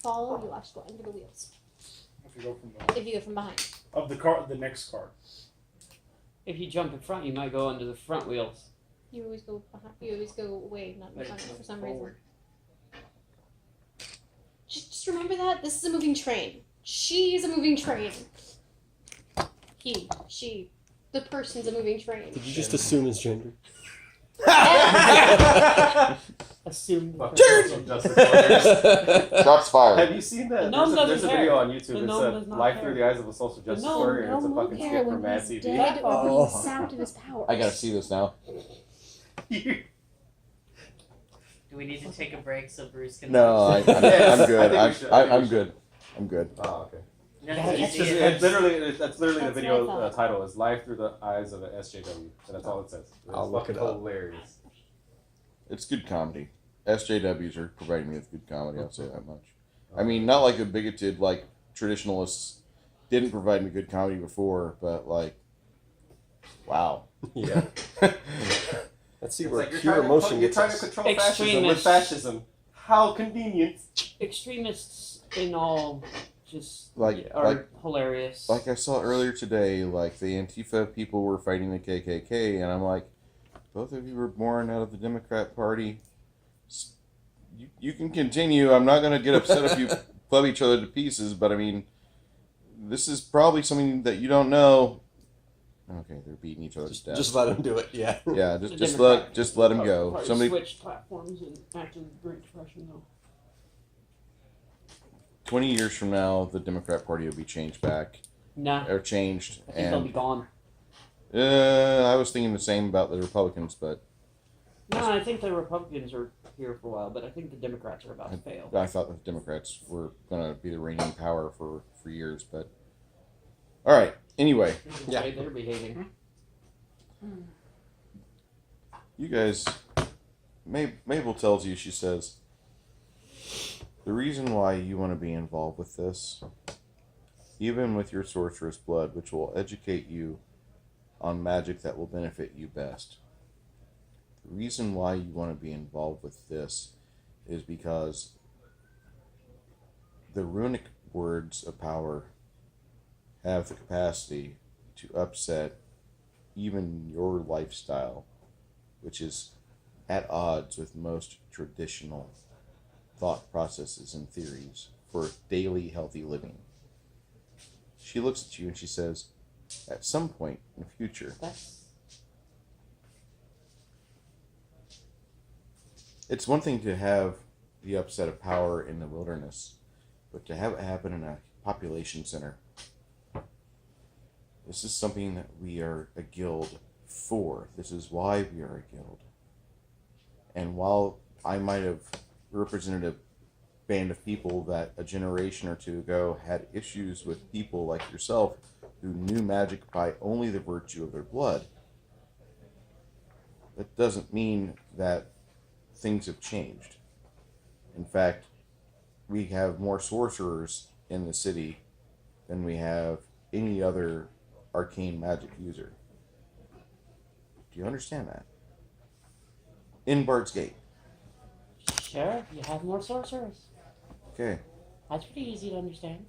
fall, you actually go under the wheels. If you go from behind. If you go from behind. Of the car, the next car. If you jump in front, you might go under the front wheels. You always go behind. You always go away, not in front for some reason. Just remember that this is a moving train. She's a moving train. He, she, the person's a moving train. Did you just assume his gender? Assume. Shots fired. Have you seen that? There's a video on YouTube. It's Life Through the Eyes of a Social Justice Warrior, and it's a fucking skit from Mad TV. Dead, Oh. when he's sapped of his powers. I gotta see this now. Do we need to take a break so Bruce can? No, I'm good. I'm good. I'm good. Oh, okay. No, It's literally the video title is Life Through the Eyes of a SJW, and that's all it says. It's I'll look it up. hilarious. It's good comedy. SJWs are providing me with good comedy, I'll say that much. I mean, not like a bigoted, like, traditionalists didn't provide me good comedy before, but, like, wow. Yeah. Let's see It's where like pure emotion you're gets trying to us. control fascism with fascism. How convenient. Extremists in all just Like- are like- hilarious. Like I saw earlier today, like, the Antifa people were fighting the KKK, and I'm like, both of you were born out of the Democrat Party. You can continue. I'm not going to get upset if you club each other to pieces, but I mean, this is probably something that you don't know. Okay, they're beating each other to death. Just let him do it, yeah. Yeah, The just Democrat let him go. Party Somebody switched platforms after the Great Depression, though. 20 years from now, the Democrat Party will be changed back Nah, or changed, I think they'll be and gone. I was thinking the same about the Republicans, but No, I think the Republicans are here for a while, but I think the Democrats are about to fail. I thought the Democrats were going to be the reigning power for years. But all right, anyway, The way they're behaving. you guys, Mabel tells you, she says, the reason why you want to be involved with this, even with your sorceress blood, which will educate you on magic that will benefit you best. The reason why you want to be involved with this is because the runic words of power have the capacity to upset even your lifestyle, which is at odds with most traditional thought processes and theories for daily healthy living. She looks at you and she says, at some point in the future, it's one thing to have the upset of power in the wilderness, but to have it happen in a population center. This is something that we are a guild for. This is why we are a guild. And while I might have represented a band of people that a generation or two ago had issues with people like yourself who knew magic by only the virtue of their blood, that doesn't mean that things have changed. In fact, we have more sorcerers in the city than we have any other arcane magic user. Do you understand that? In Bart's Gate. Sure, you have more sorcerers. Okay. That's pretty easy to understand.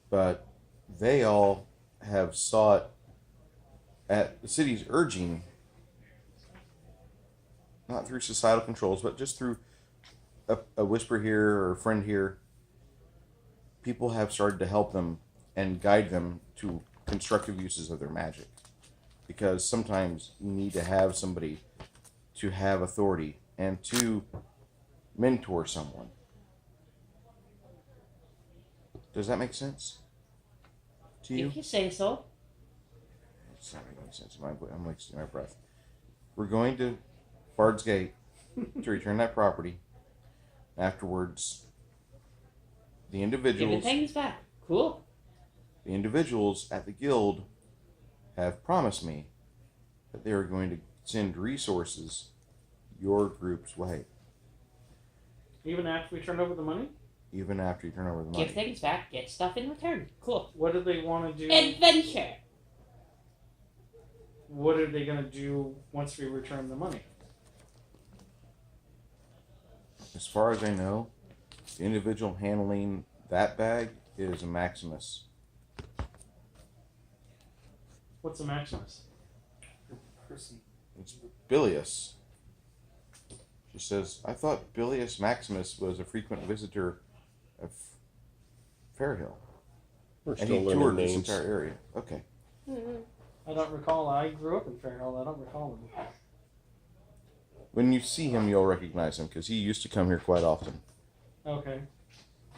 But they all have sought, at the city's urging, not through societal controls, but just through a whisper here or a friend here, people have started to help them and guide them to constructive uses of their magic. Because sometimes you need to have somebody to have authority and to mentor someone. Does that make sense to you? If you say so. It's not making any sense. I'm wasting my breath. We're going to Bard's Gate to return that property. Afterwards, the individuals... Giving things back. Cool. The individuals at the guild have promised me that they are going to send resources your group's way. Even after we turn over the money? Even after you turn over the money. Give things back, get stuff in return. Cool. What do they want to do? Adventure. What are they going to do once we return the money? As far as I know, The individual handling that bag is a Maximus. What's a Maximus? Person. It's Bilius. She says, I thought Bilius Maximus was a frequent visitor of Fairhill. We're And still he learning toured this names. entire area. Okay. I don't recall. I grew up in Fairhill. I don't recall him. When you see him, you'll recognize him because he used to come here quite often. Okay.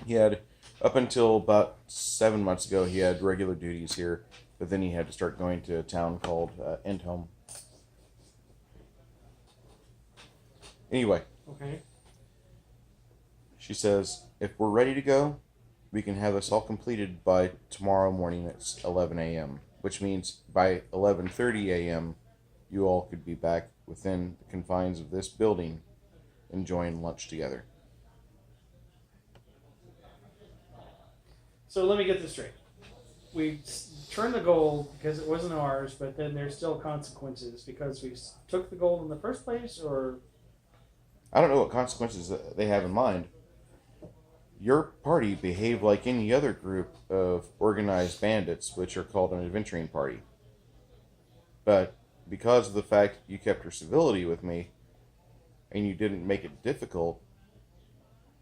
He had, up until about 7 months ago, he had regular duties here, but then he had to start going to a town called Endholm. Anyway, Okay. she says, if we're ready to go, we can have this all completed by tomorrow morning at 11 a.m., which means by 11:30 a.m., you all could be back within the confines of this building enjoying lunch together. So let me get this straight. We turned the gold because it wasn't ours, but then there's still consequences because we took the gold in the first place, or I don't know what consequences that they have in mind. Your party behaved like any other group of organized bandits, which are called an adventuring party. But because of the fact you kept your civility with me, and you didn't make it difficult,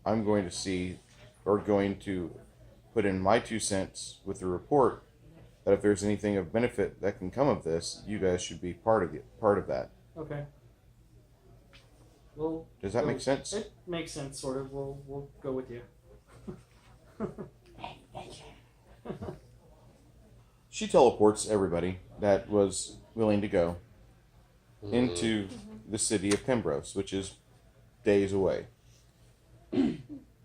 I'm going to put in my 2 cents with the report that if there's anything of benefit that can come of this, you guys should be part of that. okay. Well, Does that make sense? It makes sense, sort of. We'll go with you. She teleports everybody that was willing to go into the city of Pembros, which is days away. The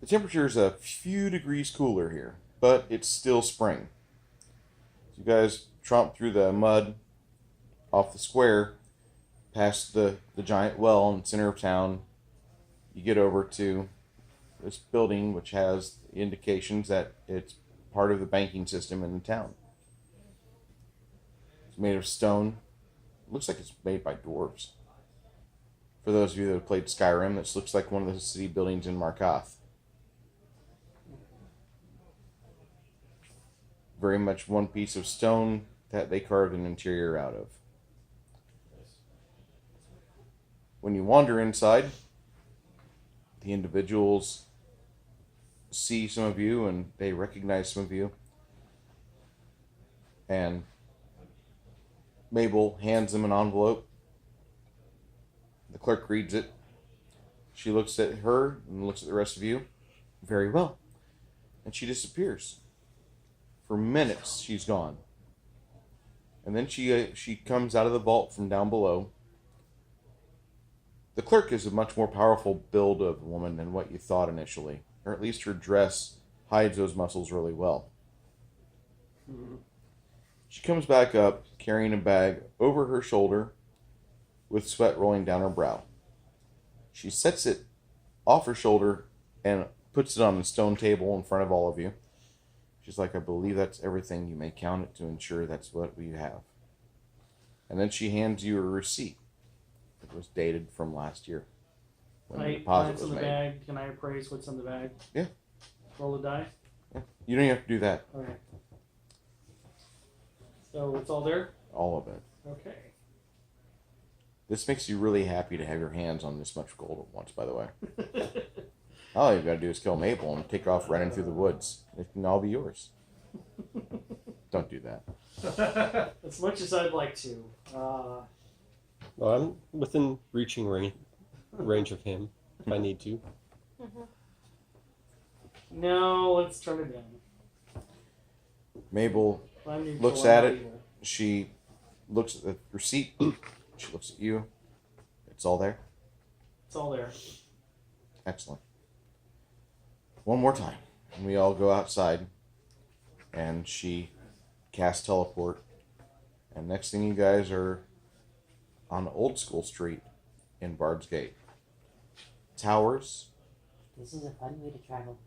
temperature is a few degrees cooler here, but it's still spring. You guys tromp through the mud off the square, past the giant well in the center of town. You get over to this building, which has indications that it's part of the banking system in the town. It's made of stone. It looks like it's made by dwarves. For those of you that have played Skyrim, this looks like one of the city buildings in Markarth. Very much one piece of stone that they carved an interior out of. When you wander inside, the individuals see some of you and they recognize some of you. And Mabel hands them an envelope. The clerk reads it. She looks at her and looks at the rest of you. Very well. And she disappears. For minutes, she's gone. And then she comes out of the vault from down below. The clerk is a much more powerful build of a woman than what you thought initially. Or at least her dress hides those muscles really well. She comes back up, carrying a bag over her shoulder, with sweat rolling down her brow. She sets it off her shoulder and puts it on the stone table in front of all of you. She's like, I believe that's everything. You may count it to ensure that's what we have. And then she hands you a receipt. It was dated from last year, when the deposit was in the made. bag. Can I appraise what's in the bag? Yeah. Roll the die. Yeah. You don't even have to do that. Okay. So it's all there. All of it. Okay. This makes you really happy to have your hands on this much gold at once, by the way. All you've got to do is kill Mabel and take off running through the woods. It can all be yours. Don't do that. As much as I'd like to. Well, I'm within reaching range of him if I need to. No, let's turn it down. Mabel I'm neutral, looks I'm at not it. evil. She looks at the receipt. She looks at you. It's all there. It's all there. Excellent. One more time. And we all go outside. And she casts teleport. And next thing you guys are on Old School Street in Bard's Gate. Towers. This is a fun way to travel.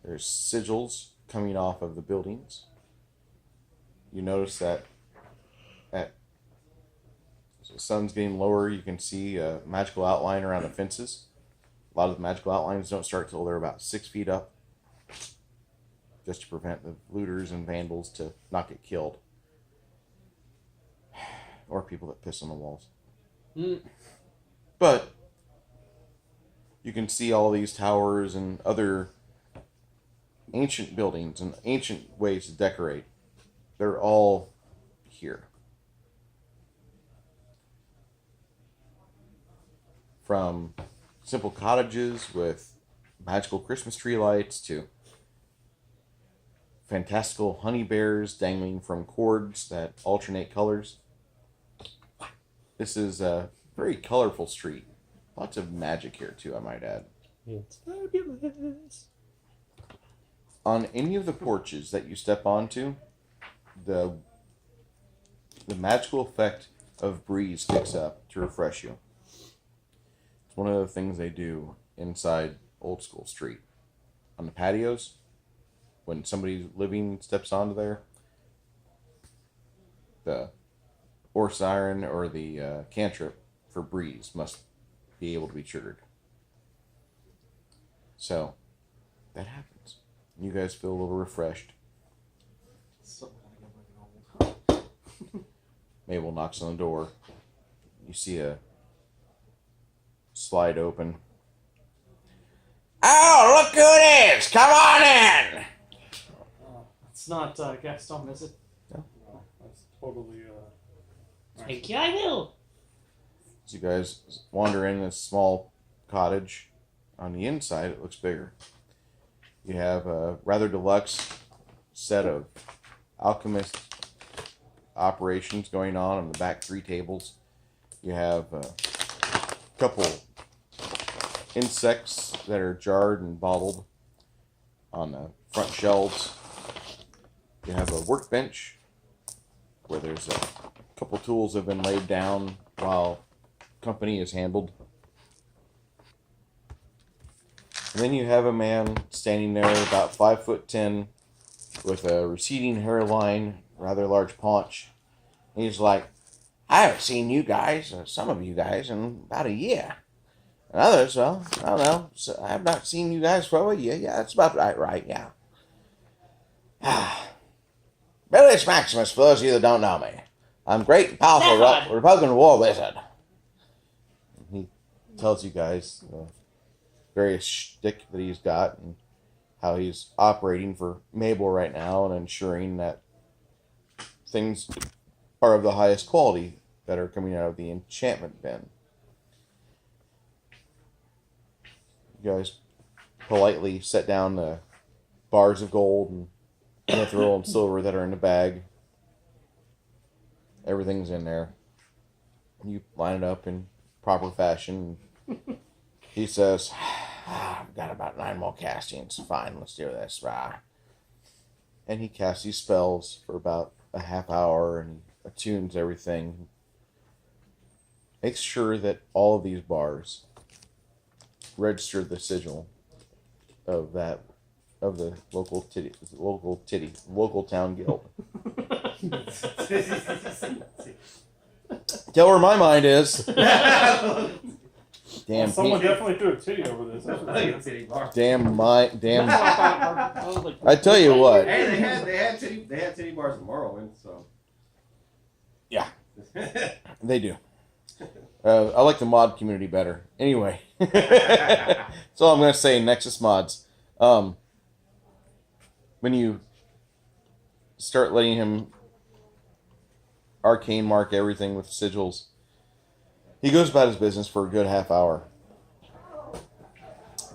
There's sigils coming off of the buildings. You notice that as the sun's getting lower, you can see a magical outline around the fences. A lot of the magical outlines don't start till they're about 6 feet up, just to prevent the looters and vandals to not get killed. Or people that piss on the walls. But you can see all these towers and other ancient buildings and ancient ways to decorate. They're all here. From simple cottages with magical Christmas tree lights to fantastical honey bears dangling from cords that alternate colors. This is a very colorful street. Lots of magic here too, I might add. It's fabulous. On any of the porches that you step onto, the magical effect of breeze kicks up to refresh you. It's one of the things they do inside Old School Street. On the patios, when somebody living steps onto there, the or siren or the cantrip for breeze must be able to be triggered. So that happens. You guys feel a little refreshed. Mabel knocks on the door. You see a slide open. Oh, look who it is! Come on in! It's not Gaston, is it? No. That's totally. Thank you, I will. As you guys wander in this small cottage, on the inside it looks bigger. You have a rather deluxe set of alchemist operations going on the back 3 tables. You have a couple insects that are jarred and bottled on the front shelves. You have a workbench where there's a couple tools that have been laid down while company is handled. And then you have a man standing there about 5'10" with a receding hairline, rather large paunch. And he's like, I haven't seen you guys, or some of you guys, in about a year. And others, well, I don't know. So I have not seen you guys for over a year. Yeah, that's about right, yeah. Billy Maximus, for those of you that don't know me. I'm great and powerful Republican war wizard. He tells you guys the various shtick that he's got and how he's operating for Mabel right now and ensuring that things are of the highest quality that are coming out of the enchantment bin. You guys politely set down the bars of gold and mithril and silver that are in the bag. Everything's in there. You line it up in proper fashion. He says, I've got about 9 more castings. Fine, let's do this. And he casts these spells for about a half hour and he attunes everything. Makes sure that all of these bars register the sigil of the local town guild. Tell where my mind is. Damn. Someone definitely threw a titty over this. Damn. I I tell you what. Hey, they had titty bars in Morrowind, so. Yeah. They do. I like the mod community better. Anyway. That's all I'm going to say. Nexus mods. When you start letting him arcane mark everything with sigils, he goes about his business for a good half hour.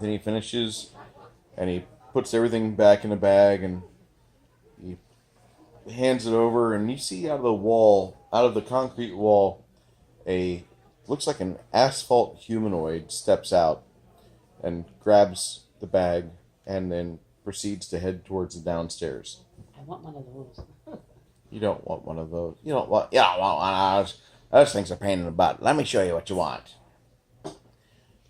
Then he finishes and he puts everything back in the bag and he hands it over, and you see out of the concrete wall, looks like an asphalt humanoid steps out and grabs the bag and then proceeds to head towards the downstairs. I want one of those. You don't want one of those. You don't want one of those. Those things are a pain in the butt. Let me show you what you want.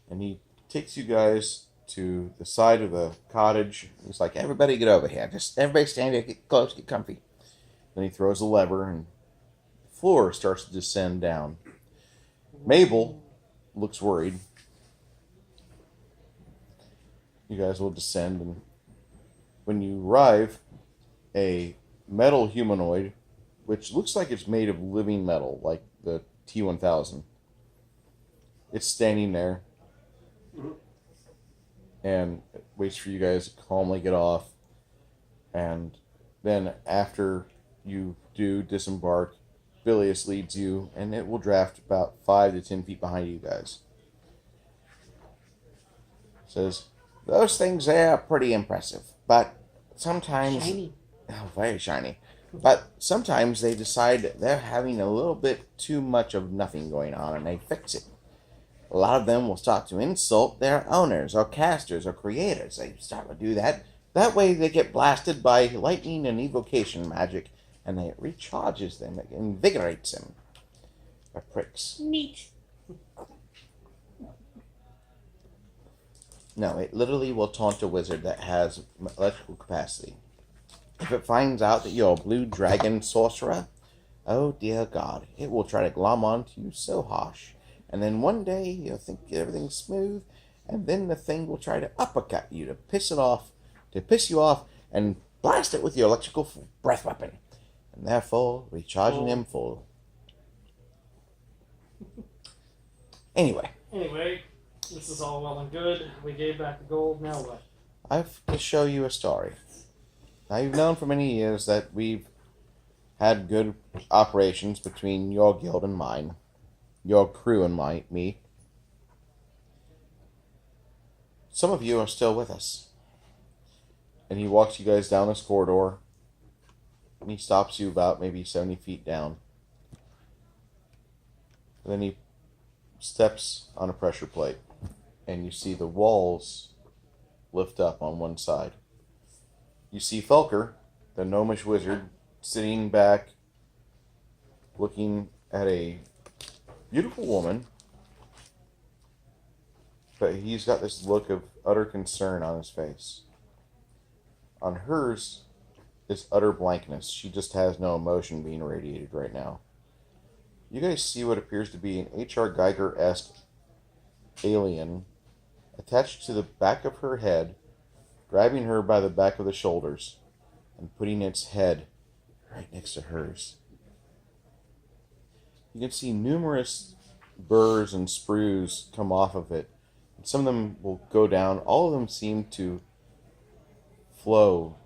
And he takes you guys to the side of the cottage. He's like, everybody get over here. Just everybody stand here, get close, get comfy. Then he throws a lever and the floor starts to descend down. Mabel looks worried. you guys will descend, and when you arrive, a metal humanoid, which looks like it's made of living metal, like the T-1000. It's standing there and waits for you guys to calmly get off. And then after you do disembark, Bilius leads you, and it will draft about 5 to 10 feet behind you guys. Says, those things there are pretty impressive, but sometimes... Shiny. Oh, very shiny. But sometimes they decide they're having a little bit too much of nothing going on, and they fix it. A lot of them will start to insult their owners, or casters, or creators. They start to do that. That way they get blasted by lightning and evocation magic, and it recharges them, it invigorates them. They're pricks. Neat. No, it literally will taunt a wizard that has electrical capacity. If it finds out that you're a blue dragon sorcerer, oh dear God, it will try to glom onto you so harsh. And then one day you'll think everything's smooth, and then the thing will try to uppercut you to piss you off, and blast it with your electrical breath weapon. And therefore, recharging him full. Anyway. Anyway, this is all well and good. We gave back the gold. Now what? I have to show you a story. Now, you've known for many years that we've had good operations between your guild and mine, your crew and me. Some of you are still with us. And he walks you guys down this corridor, and he stops you about maybe 70 feet down. And then he steps on a pressure plate, and you see the walls lift up on one side. You see Felker, the gnomish wizard, sitting back, looking at a beautiful woman, but he's got this look of utter concern on his face. On hers is utter blankness. She just has no emotion being radiated right now. You guys see what appears to be an H.R. Geiger-esque alien attached to the back of her head, grabbing her by the back of the shoulders and putting its head right next to hers. You can see numerous burrs and sprues come off of it. And some of them will go down. All of them seem to flow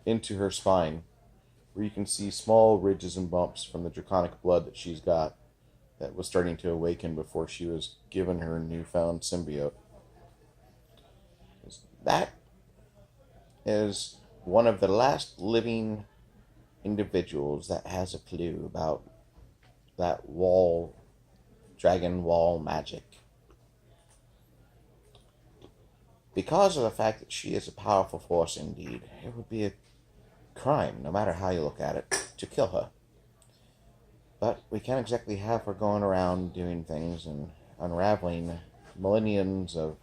into her spine, where you can see small ridges and bumps from the draconic blood that she's got that was starting to awaken before she was given her newfound symbiote. That is one of the last living individuals that has a clue about that dragon wall magic. Because of the fact that she is a powerful force indeed, it would be a crime, no matter how you look at it, to kill her. But we can't exactly have her going around doing things and unraveling millennials of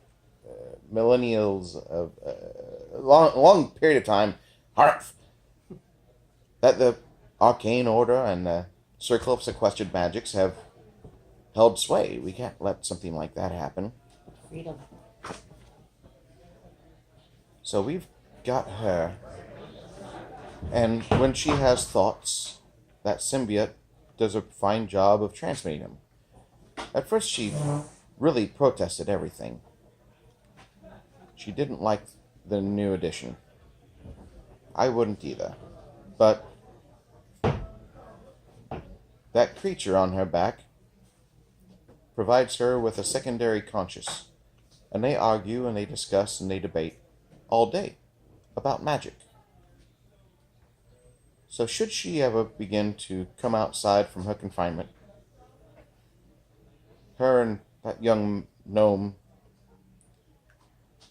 a long period of time, that the arcane order and the circle of sequestered magics have held sway. We can't let something like that happen. Freedom. So we've got her, and when she has thoughts, that symbiote does a fine job of transmitting them. At first she really protested everything. She didn't like the new edition. I wouldn't either. But that creature on her back provides her with a secondary conscious, and they argue and they discuss and they debate all day about magic. So should she ever begin to come outside from her confinement, her and that young gnome,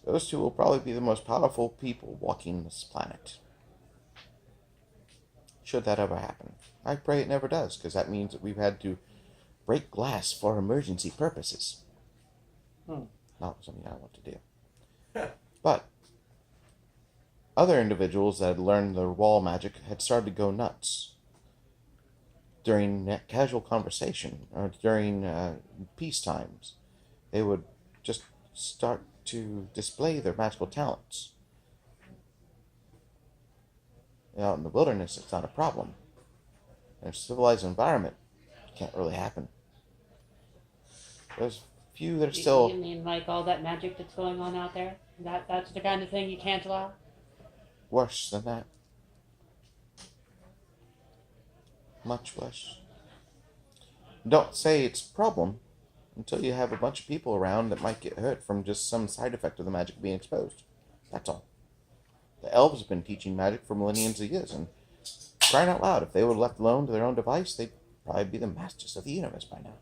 those two will probably be the most powerful people walking this planet. Should that ever happen. I pray it never does, because that means that we've had to break glass for emergency purposes. Not something I want to do. But other individuals that had learned their wall magic had started to go nuts during that casual conversation or during peace times. They would just start to display their magical talents. Out in the wilderness, it's not a problem. In a civilized environment, it can't really happen. There's few that are still... You mean like all that magic that's going on out there? That's the kind of thing you can't allow? worse than that. Much worse. Don't say it's a problem until you have a bunch of people around that might get hurt from just some side effect of the magic being exposed. That's all. The elves have been teaching magic for millenniums of years, and crying out loud, if they were left alone to their own device, they'd probably be the masters of the universe by now.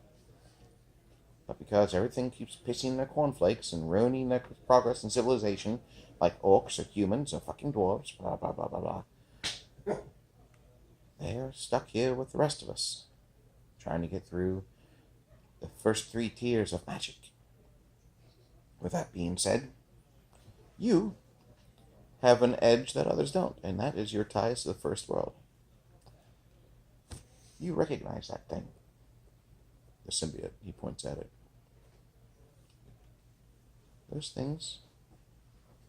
But because everything keeps pissing their cornflakes and ruining their progress in civilization, like orcs or humans or fucking dwarves, blah blah blah blah blah, they're stuck here with the rest of us, trying to get through the first 3 tiers of magic. With that being said, you have an edge that others don't, and that is your ties to the first world. You recognize that thing. The symbiote, he points at it. Those things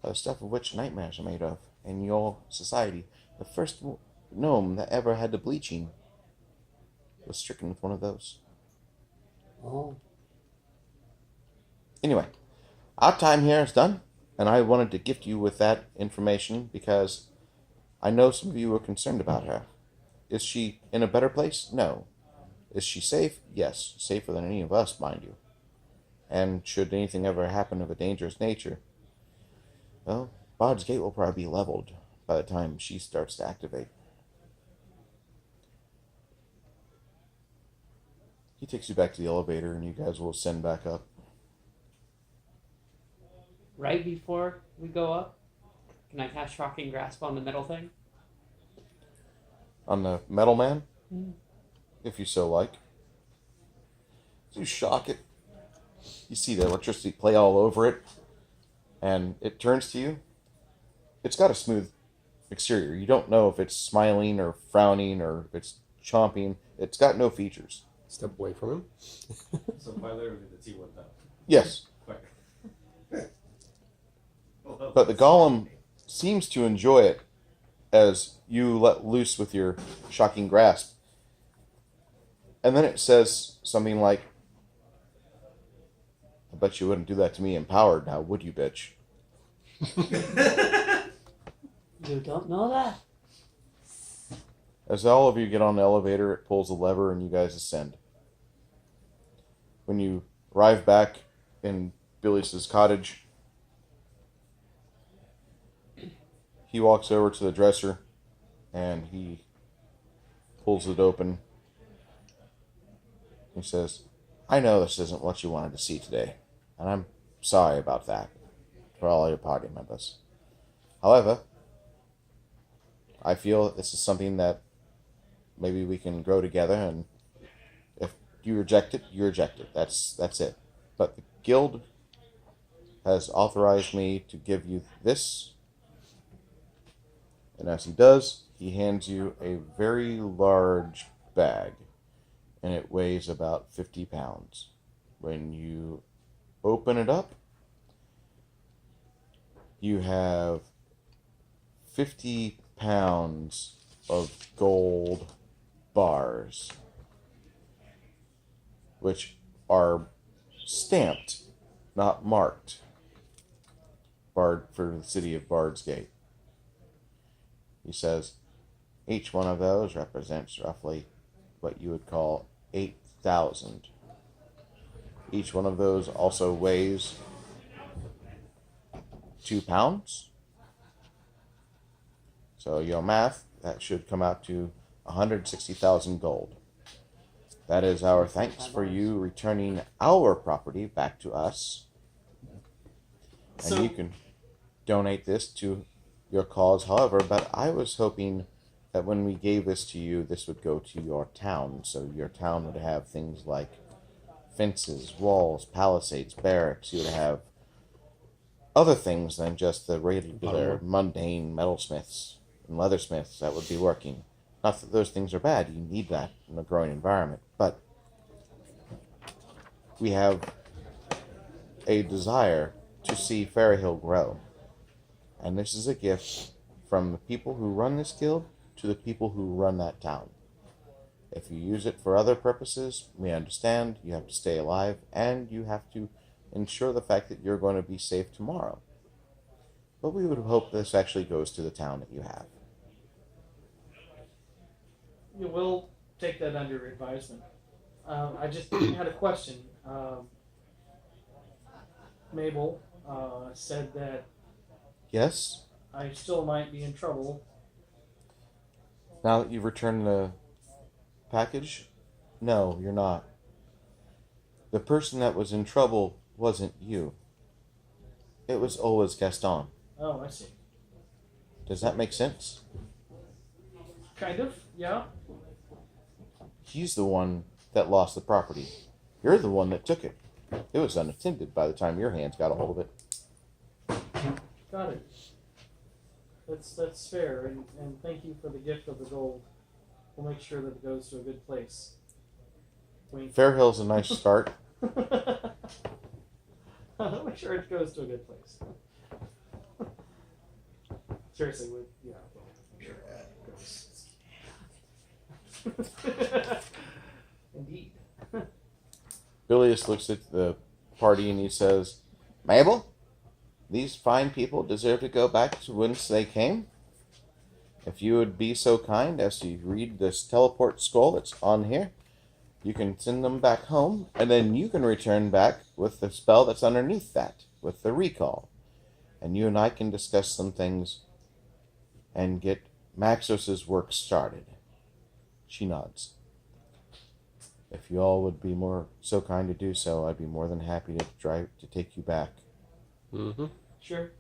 are the stuff of which nightmares are made of. In your society, the first gnome that ever had the bleaching was stricken with one of those. Oh. Anyway, our time here is done, and I wanted to gift you with that information because I know some of you are concerned about her. Is she in a better place? No. Is she safe? Yes. Safer than any of us, mind you. And should anything ever happen of a dangerous nature, well, Bard's Gate will probably be leveled by the time she starts to activate. He takes you back to the elevator, and you guys will ascend back up. Right before we go up, can I cast Shocking Grasp on the metal thing? On the metal man? If you so like. So you shock it. You see the electricity play all over it, and it turns to you. It's got a smooth exterior. You don't know if it's smiling or frowning or if it's chomping. It's got no features. Step away from him. So quite literally the T went up. Yes, Quick. but the golem seems to enjoy it as you let loose with your shocking grasp. And then it says something like, I bet you wouldn't do that to me empowered now, would you, bitch? You don't know that? As all of you get on the elevator, it pulls a lever and you guys ascend. When you arrive back in Billy's cottage, he walks over to the dresser and he pulls it open. He says, I know this isn't what you wanted to see today, and I'm sorry about that for all your party members. However, I feel this is something that maybe we can grow together, and if you reject it, you reject it. That's it. But the guild has authorized me to give you this, and as he does, he hands you a very large bag, and it weighs about 50 pounds. When you open it up, you have 50 pounds of gold bars, which are stamped, not marked, for the city of Bard's Gate. He says, each one of those represents roughly what you would call 8,000. Each one of those also weighs 2 pounds. So your math, that should come out to 160,000 gold. That is our thanks for you returning our property back to us. And you can donate this to your cause, however, but I was hoping that when we gave this to you, this would go to your town, so your town would have things like fences, walls, palisades, barracks. You would have other things than just the regular, mundane metalsmiths and leathersmiths that would be working. Not that those things are bad, you need that in a growing environment, but we have a desire to see Fairy Hill grow. And this is a gift from the people who run this guild to the people who run that town. If you use it for other purposes, we understand you have to stay alive and you have to ensure the fact that you're going to be safe tomorrow. But we would hope this actually goes to the town that you have. You will take that under advisement. I just had a question. Mabel said that Yes? I still might be in trouble. Now that you've returned the package? No, you're not. The person that was in trouble wasn't you. It was always Gaston. Oh, I see. Does that make sense? Kind of, yeah. He's the one that lost the property. You're the one that took it. It was unattended by the time your hands got a hold of it. Got it. That's fair, and thank you for the gift of the gold. We'll make sure that it goes to a good place. Wink. Fairhill's a nice start. I'll make sure it goes to a good place. Seriously, yeah. Indeed. Bilius looks at the party and he says, Mabel, these fine people deserve to go back to whence they came. If you would be so kind as to read this teleport scroll that's on here, you can send them back home, and then you can return back with the spell that's underneath that, with the recall. And you and I can discuss some things and get Maxos's work started. She nods. If you all would be more so kind to do so, I'd be more than happy to drive to take you back. Mm-hmm. Sure.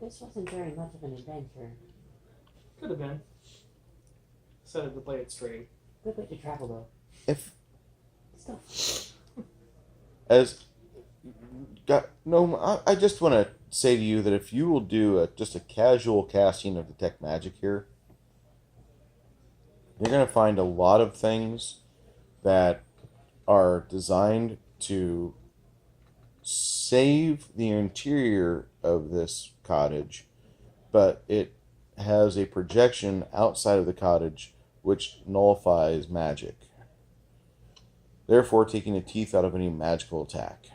This wasn't very much of an adventure. Could have been. Instead of to play it straight. Good way to travel, though. If Still. as I just want to say to you that if you will do just a casual casting of detect magic here, you're going to find a lot of things that are designed to save the interior of this cottage, but it has a projection outside of the cottage which nullifies magic, therefore taking the teeth out of any magical attack.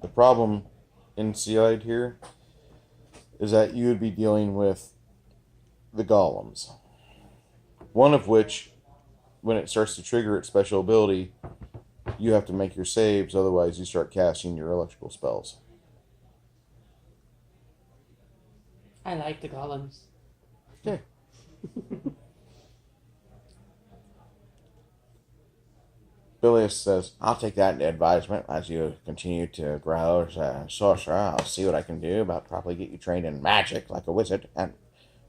The problem inside here is that you would be dealing with the golems, one of which, when it starts to trigger its special ability, you have to make your saves, otherwise you start casting your electrical spells. I like the golems. Yeah. Bilius says, I'll take that into advisement as you continue to grow as a sorcerer. I'll see what I can do about properly get you trained in magic like a wizard, and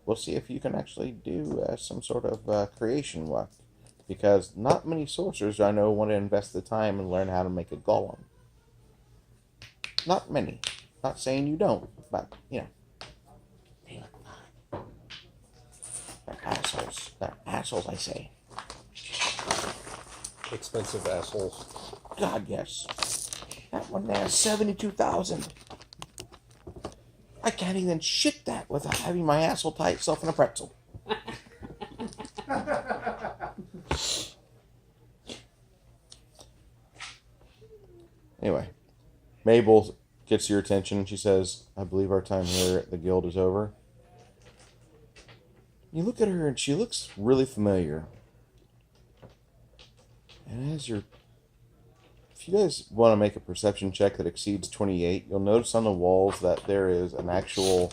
we'll see if you can actually do some sort of creation work. Because not many sorcerers I know want to invest the time and learn how to make a golem. Not many. Not saying you don't, but, you know. They look fun. They're assholes. They're assholes, I say. Expensive assholes. God, yes. That one there is 72,000. I can't even shit that without having my asshole tie itself in a pretzel. Anyway, Mabel gets your attention. She says, I believe our time here at the guild is over. You look at her and she looks really familiar. And if you guys want to make a perception check that exceeds 28, you'll notice on the walls that there is an actual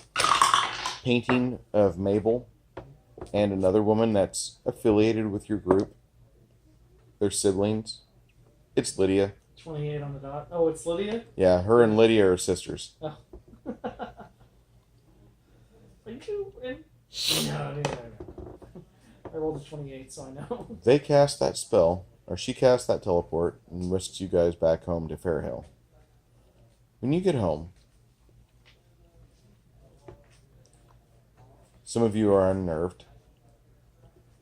painting of Mabel and another woman that's affiliated with your group. They're siblings. It's Lydia. 28 on the dot. Oh, it's Lydia? Yeah, her and Lydia are sisters. Oh. Are you in? No. I rolled a 28, so I know. They cast that spell, or she cast that teleport, and whisks you guys back home to Fairhill. When you get home, some of you are unnerved.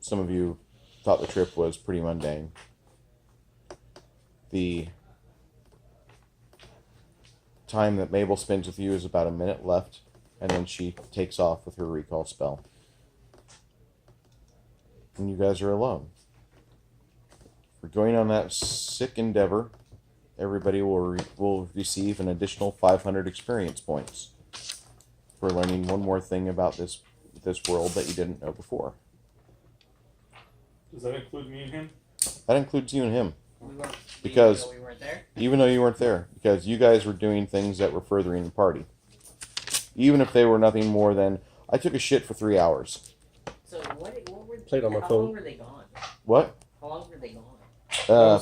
Some of you thought the trip was pretty mundane. The time that Mabel spends with you is about a minute left, and then she takes off with her recall spell. And you guys are alone. For going on that sick endeavor, everybody will receive an additional 500 experience points for learning one more thing about this world that you didn't know before. Does that include me and him? That includes you and him. We weren't, Because- even though we weren't there. Even though you weren't there, because you guys were doing things that were furthering the party. Even if they were nothing more than, I took a shit for 3 hours. So what were Played on my how phone. long were they gone? What? How long were they gone?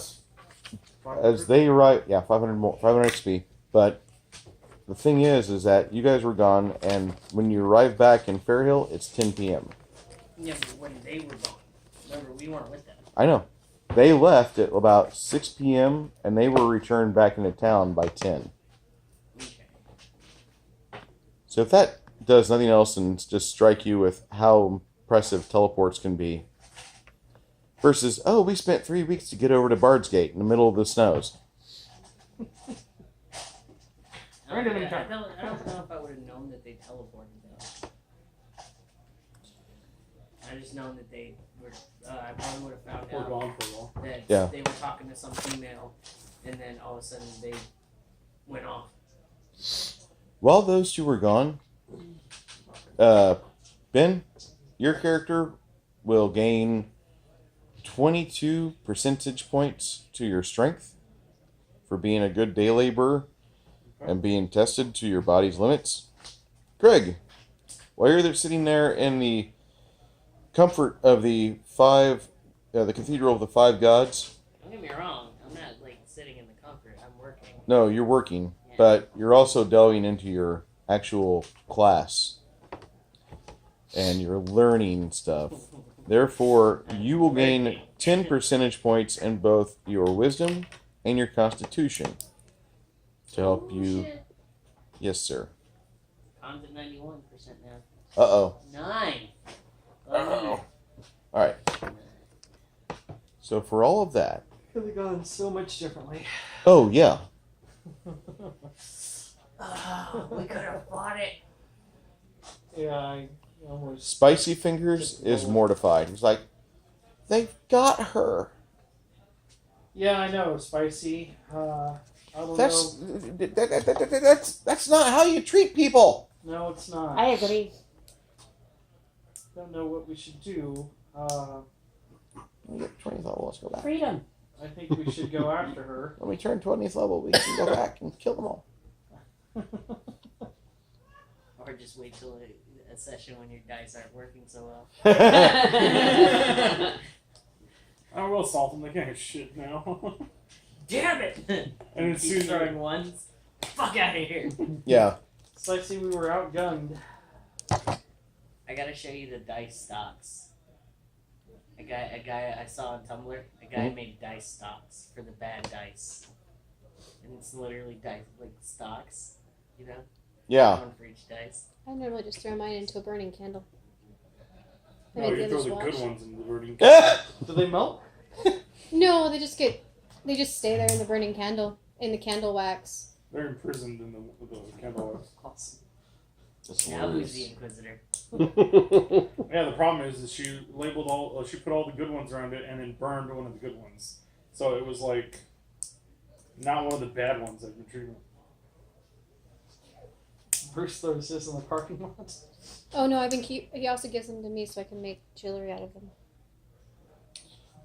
As they arrive, 500 more, 500 XP. But the thing is that you guys were gone, and when you arrive back in Fairhill, it's 10 p.m. Yeah, but when they were gone. Remember, we weren't with them. I know. They left at about 6 p.m., and they were returned back into town by 10. Okay. So if that does nothing else than just strike you with how impressive teleports can be, versus, oh, we spent 3 weeks to get over to Bard's Gate in the middle of the snows. I don't know if I would have known that they teleported though. I just known that they were. I probably would have found We're out gone for a while. that Yeah. they were talking to some female, and then all of a sudden they went off. While those two were gone, Ben, your character will gain 22 percentage points to your strength for being a good day laborer and being tested to your body's limits. Greg, while you're there sitting there in the comfort of the Cathedral of the Five Gods. Don't get me wrong. I'm not like sitting in the comfort. I'm working. No, you're working, but you're also delving into your actual class. And you're learning stuff. Therefore, you will gain 10 percentage points in both your wisdom and your constitution to help you. Shit. Yes, sir. Con's at 91% now. Uh-oh. 9. Uh-oh. All right. So for all of that. Could have gone so much differently. Oh, yeah. Oh, we could have fought it. Yeah, I almost. Spicy Fingers is mortified. He's like, they've got her. Yeah, I know, Spicy. I don't That's know. that's not how you treat people. No, it's not. I agree. Don't know what we should do. We get 20th level. Let's go back. Freedom. I think we should go after her. When we turn 20th level, we can go back and kill them all. Or just wait till a session when your dice aren't working so well. I will assault them. They can't have shit now. Damn it! And it's Keep soon throwing ones. Fuck out of here. Yeah. Spicy, we were outgunned. I gotta show you the dice stocks. A guy I saw on Tumblr. A guy made dice stocks for the bad dice, and it's literally dice like stocks, you know. Yeah. One for each dice. I normally just throw mine into a burning candle. I No, make you throw others the watch. good ones in the burning. Do they melt? No, they just stay there in the burning candle, in the candle wax. They're imprisoned in the candle wax. Awesome. That's Now who's hilarious. the Inquisitor? Yeah, the problem is she labeled she put all the good ones around it and then burned one of the good ones. So it was like not one of the bad ones that retrieved. Bruce throws this in the parking lot. Oh no, he also gives them to me so I can make jewelry out of them.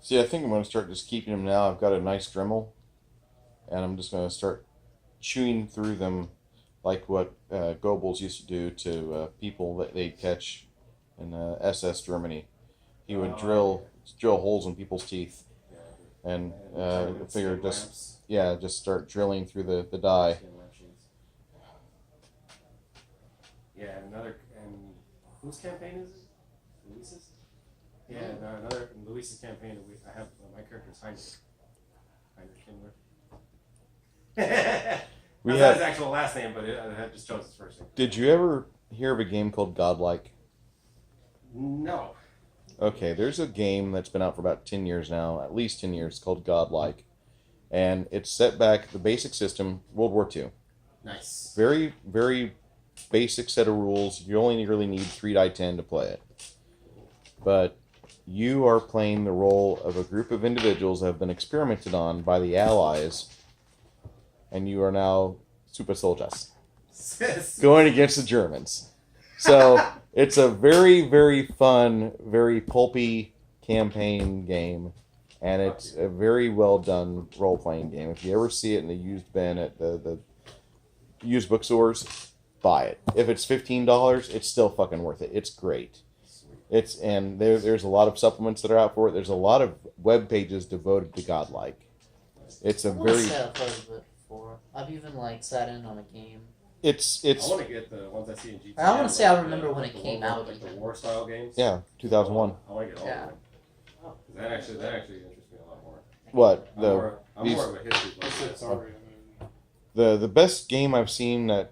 See, I think I'm going to start just keeping them now. I've got a nice Dremel, and I'm just going to start chewing through them like what Goebbels used to do to people that they'd catch in SS Germany. He would drill holes in people's teeth, and figure just start drilling through the dye. Yeah, and whose campaign is it? Luis's? Yeah, another Luis's campaign. I have my character's Heinrich Himmler. We That's not had- his actual last name, but I just chose his first name. Did you ever hear of a game called Godlike? No. Okay, there's a game that's been out for about 10 years now, at least 10 years, called Godlike. And it's set back the basic system, World War II. Nice. Very, very basic set of rules. You only really need 3 die 10 to play it. But you are playing the role of a group of individuals that have been experimented on by the Allies, and you are now super soldiers going against the Germans. So it's a very, very fun, very pulpy campaign game, and it's a very well done role playing game. If you ever see it in the used bin at the used bookstores, buy it. If it's $15, it's still fucking worth it. It's great. And there's a lot of supplements that are out for it. There's a lot of web pages devoted to Godlike. It's a I want to very set up a before. I've even sat in on a game. it's I want to get the ones I see in GTA. I wanna say I remember when it the came war- out like the even. war style games. yeah 2001. I want to get all Yeah. of them. That actually interests me a lot more. What I'm the more of a history That's buff. it, sorry. the best game I've seen that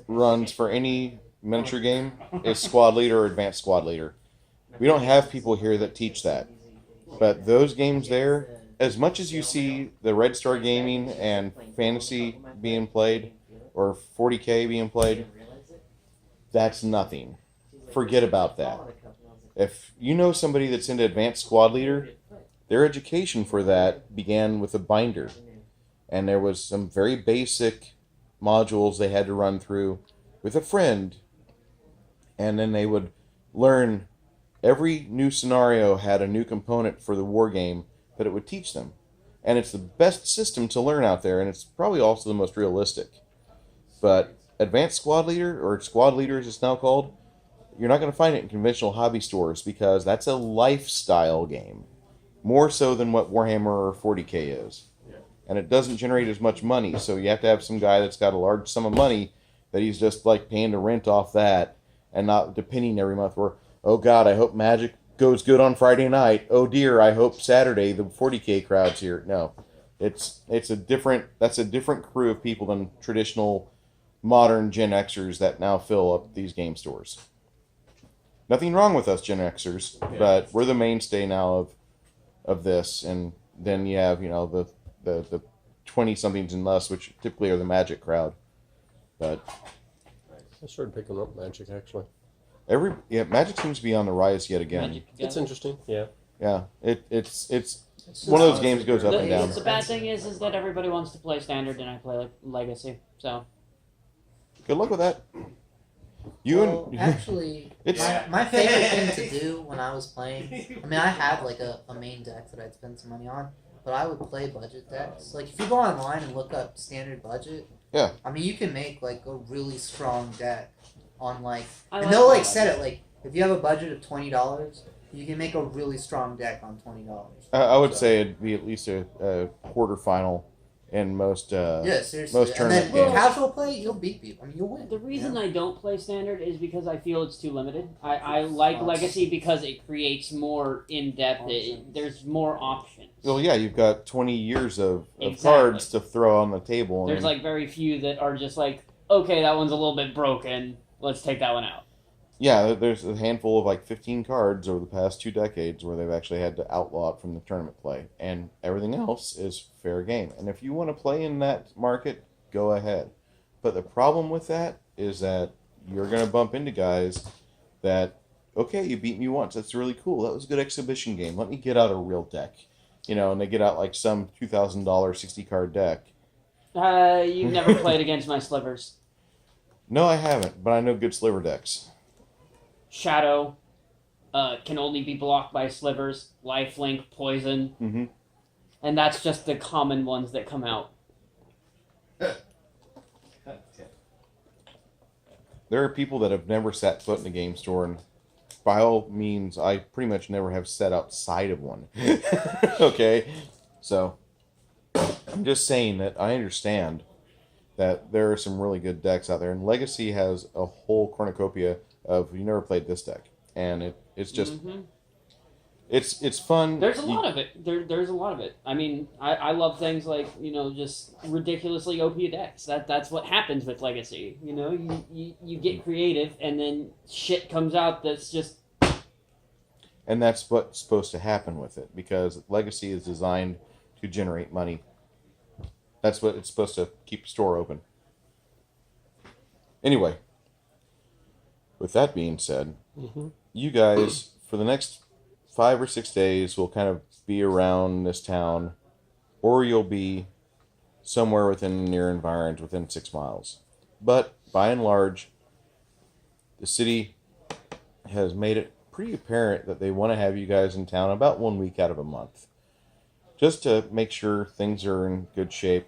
runs for any miniature game is Squad Leader or Advanced Squad Leader. We don't have people here that teach that, but those games there, as much as you see the Red Star Gaming and Fantasy being played, or 40K being played, that's nothing. Forget about that. If you know somebody that's into Advanced Squad Leader, their education for that began with a binder, and there was some very basic modules they had to run through with a friend, and then they would learn every new scenario had a new component for the war game that it would teach them. And it's the best system to learn out there, and it's probably also the most realistic. But Advanced Squad Leader, or Squad Leader as it's now called, you're not going to find it in conventional hobby stores because that's a lifestyle game. More so than what Warhammer or 40K is. And it doesn't generate as much money, so you have to have some guy that's got a large sum of money that he's just paying the rent off that and not depending every month where, oh God, I hope Magic goes good on Friday night. Oh dear, I hope Saturday the 40K crowd's here. No. That's a different crew of people than traditional modern Gen Xers that now fill up these game stores. Nothing wrong with us Gen Xers, but we're the mainstay now of this, and then you have, the 20-somethings and less, which typically are the Magic crowd. But I started picking up Magic actually. Magic seems to be on the rise yet again. Magic It's interesting. Yeah. Yeah, it's one of those games goes up and down. The bad thing is that everybody wants to play Standard and I play Legacy. So Good luck with that. Actually, my favorite thing to do when I was playing, I had a main deck that I'd spend some money on, but I would play budget decks. If you go online and look up standard budget, yeah, you can make a really strong deck on I and they'll that. set it if you have a budget of $20, you can make a really strong deck on $20. I would say it'd be at least a quarterfinal in most Yeah, seriously. most And tournament then games. casual play, you'll beat people. You'll win. The reason Yeah. I don't play Standard is because I feel it's too limited. I like Legacy because it creates more in-depth. There's more options. Well, yeah, you've got 20 years of Exactly. cards to throw on the table. There's very few that are just okay, that one's a little bit broken. Let's take that one out. Yeah, there's a handful of 15 cards over the past 2 decades where they've actually had to outlaw it from the tournament play, and everything else is fair game. And if you want to play in that market, go ahead. But the problem with that is that you're going to bump into guys that, okay, you beat me once, that's really cool, that was a good exhibition game, let me get out a real deck. And they get out some $2,000 60 card deck. You've never played against my slivers. No, I haven't, but I know good sliver decks. Shadow can only be blocked by slivers, lifelink, poison, Mm-hmm. and that's just the common ones that come out. There are people that have never set foot in a game store, and by all means, I pretty much never have set outside of one. Okay? So, I'm just saying that I understand that there are some really good decks out there, and Legacy has a whole cornucopia of, you never played this deck, and it's just, it's fun. There's a lot of it. There's a lot of it. I love things just ridiculously OP decks. That's what happens with Legacy. You get creative, and then shit comes out that's just. And that's what's supposed to happen with it, because Legacy is designed to generate money. That's what it's supposed to keep the store open. Anyway, with that being said, you guys, for the next 5 or 6 days, will kind of be around this town, or you'll be somewhere within the near environs within 6 miles. But by and large, the city has made it pretty apparent that they want to have you guys in town about 1 week out of a month, just to make sure things are in good shape.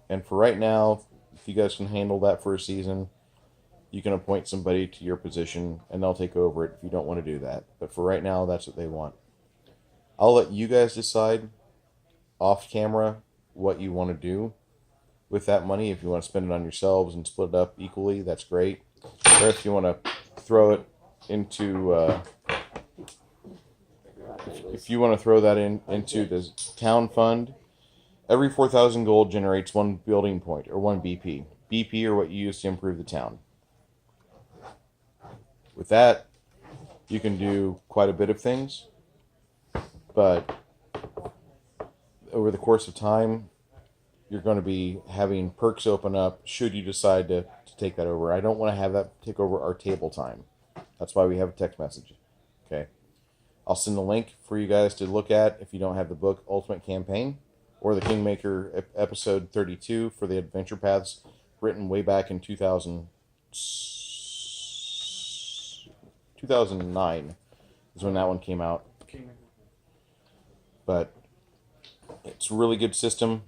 And for right now, if you guys can handle that for a season, you can appoint somebody to your position and they'll take over it if you don't want to do that. But for right now, that's what they want. I'll let you guys decide off camera what you want to do with that money. If you want to spend it on yourselves and split it up equally, that's great. Or if you want to throw it into if you want to throw that into the town fund, every 4,000 gold generates 1 building point, or 1 BP. BP are what you use to improve the town. With that, you can do quite a bit of things, but over the course of time, you're going to be having perks open up should you decide to take that over. I don't want to have that take over our table time. That's why we have a text message. Okay. I'll send a link for you guys to look at if you don't have the book Ultimate Campaign, or the Kingmaker episode 32 for the adventure paths, written way back in 2009 is when that one came out. But it's a really good system.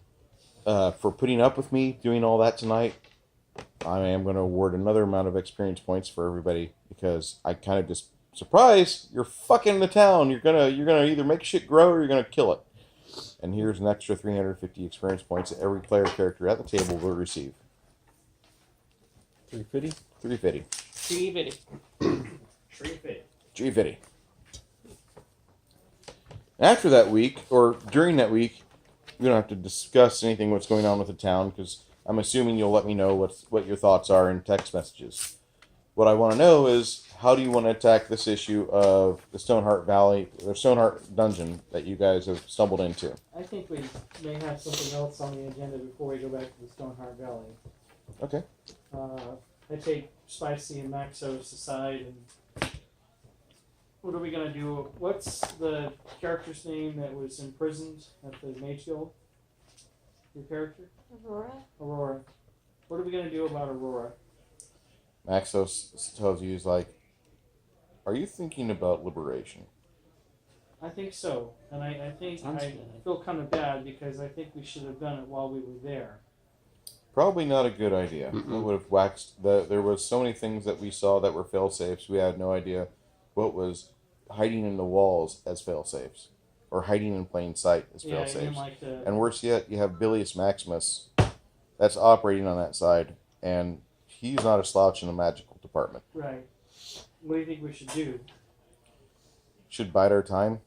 For putting up with me doing all that tonight, I am going to award another amount of experience points for everybody, because I kind of just surprise, you're fucking the town. You're gonna either make shit grow or you're gonna kill it. And here's an extra 350 experience points that every player character at the table will receive. 350? 350. 350. 350. After that week, or during that week, we don't have to discuss anything what's going on with the town, because I'm assuming you'll let me know what your thoughts are in text messages. What I want to know is, how do you want to attack this issue of the Stoneheart Valley, or Stoneheart Dungeon that you guys have stumbled into? I think we may have something else on the agenda before we go back to the Stoneheart Valley. Okay. I take Spicy and Maxos aside, and what are we gonna do? What's the character's name that was imprisoned at the Mage Guild? Your character? Aurora. What are we gonna do about Aurora? Maxos tells you, he's like, are you thinking about liberation? I think so, and I think Sounds I good. feel kind of bad because I think we should have done it while we were there. Probably not a good idea. It would have waxed. There was so many things that we saw that were fail-safes. We had no idea what was hiding in the walls as fail-safes, or hiding in plain sight as Yeah, fail-safes. even like the And worse yet, you have Bilius Maximus that's operating on that side, and he's not a slouch in the magical department. right. What do you think we should do? Should bide our time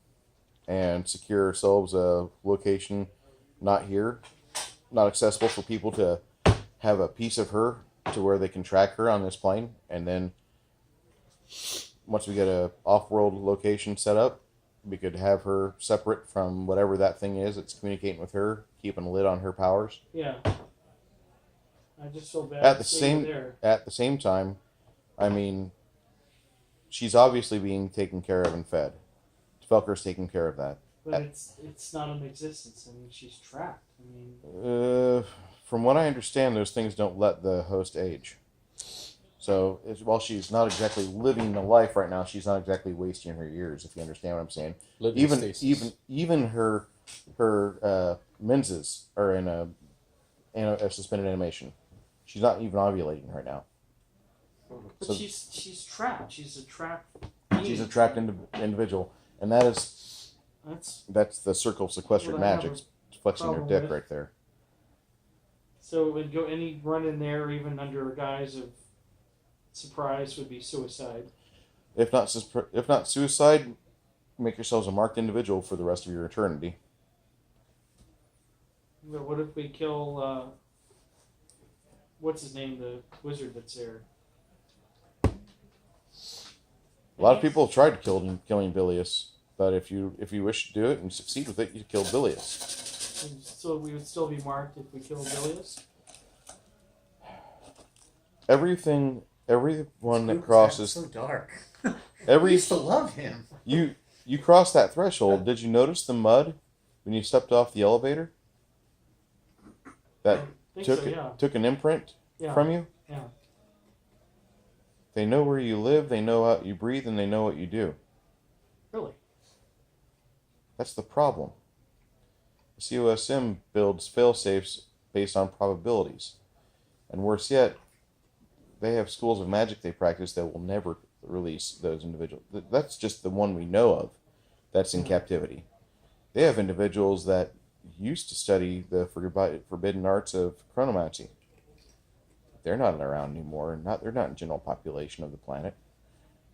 and secure ourselves a location not here, not accessible for people to have a piece of her to where they can track her on this plane, and then once we get a off-world location set up, we could have her separate from whatever that thing is that's communicating with her, keeping a lid on her powers. Yeah. I just feel bad At the seeing same her there. at the same time, I mean, she's obviously being taken care of and fed. Felker's taking care of that. But it's not in existence. I mean, she's trapped. I mean, From what I understand, those things don't let the host age. So while she's not exactly living the life right now, she's not exactly wasting her years. If you understand what I'm saying. Living stasis. Even her menses are in a suspended animation. She's not even ovulating right now. but So she's trapped. She's a trapped. she's a trapped individual, and that's That's the circle of sequestered What I have magic flexing her problem dick with. right there. so it would go any run in there, even under a guise of surprise, would be suicide. If not suicide, make yourselves a marked individual for the rest of your eternity. But what if we kill? What's his name? The wizard that's there. A lot of people have tried killing Bilius, but if you wish to do it and succeed with it, you kill Bilius. And so we would still be marked if we killed Bilius. Everyone that Luke's crosses so dark. I every used to love him. you cross that threshold. Did you notice the mud when you stepped off the elevator? That I think took so, yeah. took an imprint Yeah. from you. Yeah. They know where you live. They know how you breathe, and they know what you do. Really? That's the problem. The COSM builds failsafes based on probabilities. And worse yet, they have schools of magic they practice that will never release those individuals. That's just the one we know of that's in captivity. They have individuals that used to study the forbidden arts of chronomancy. They're not around anymore. They're not in general population of the planet.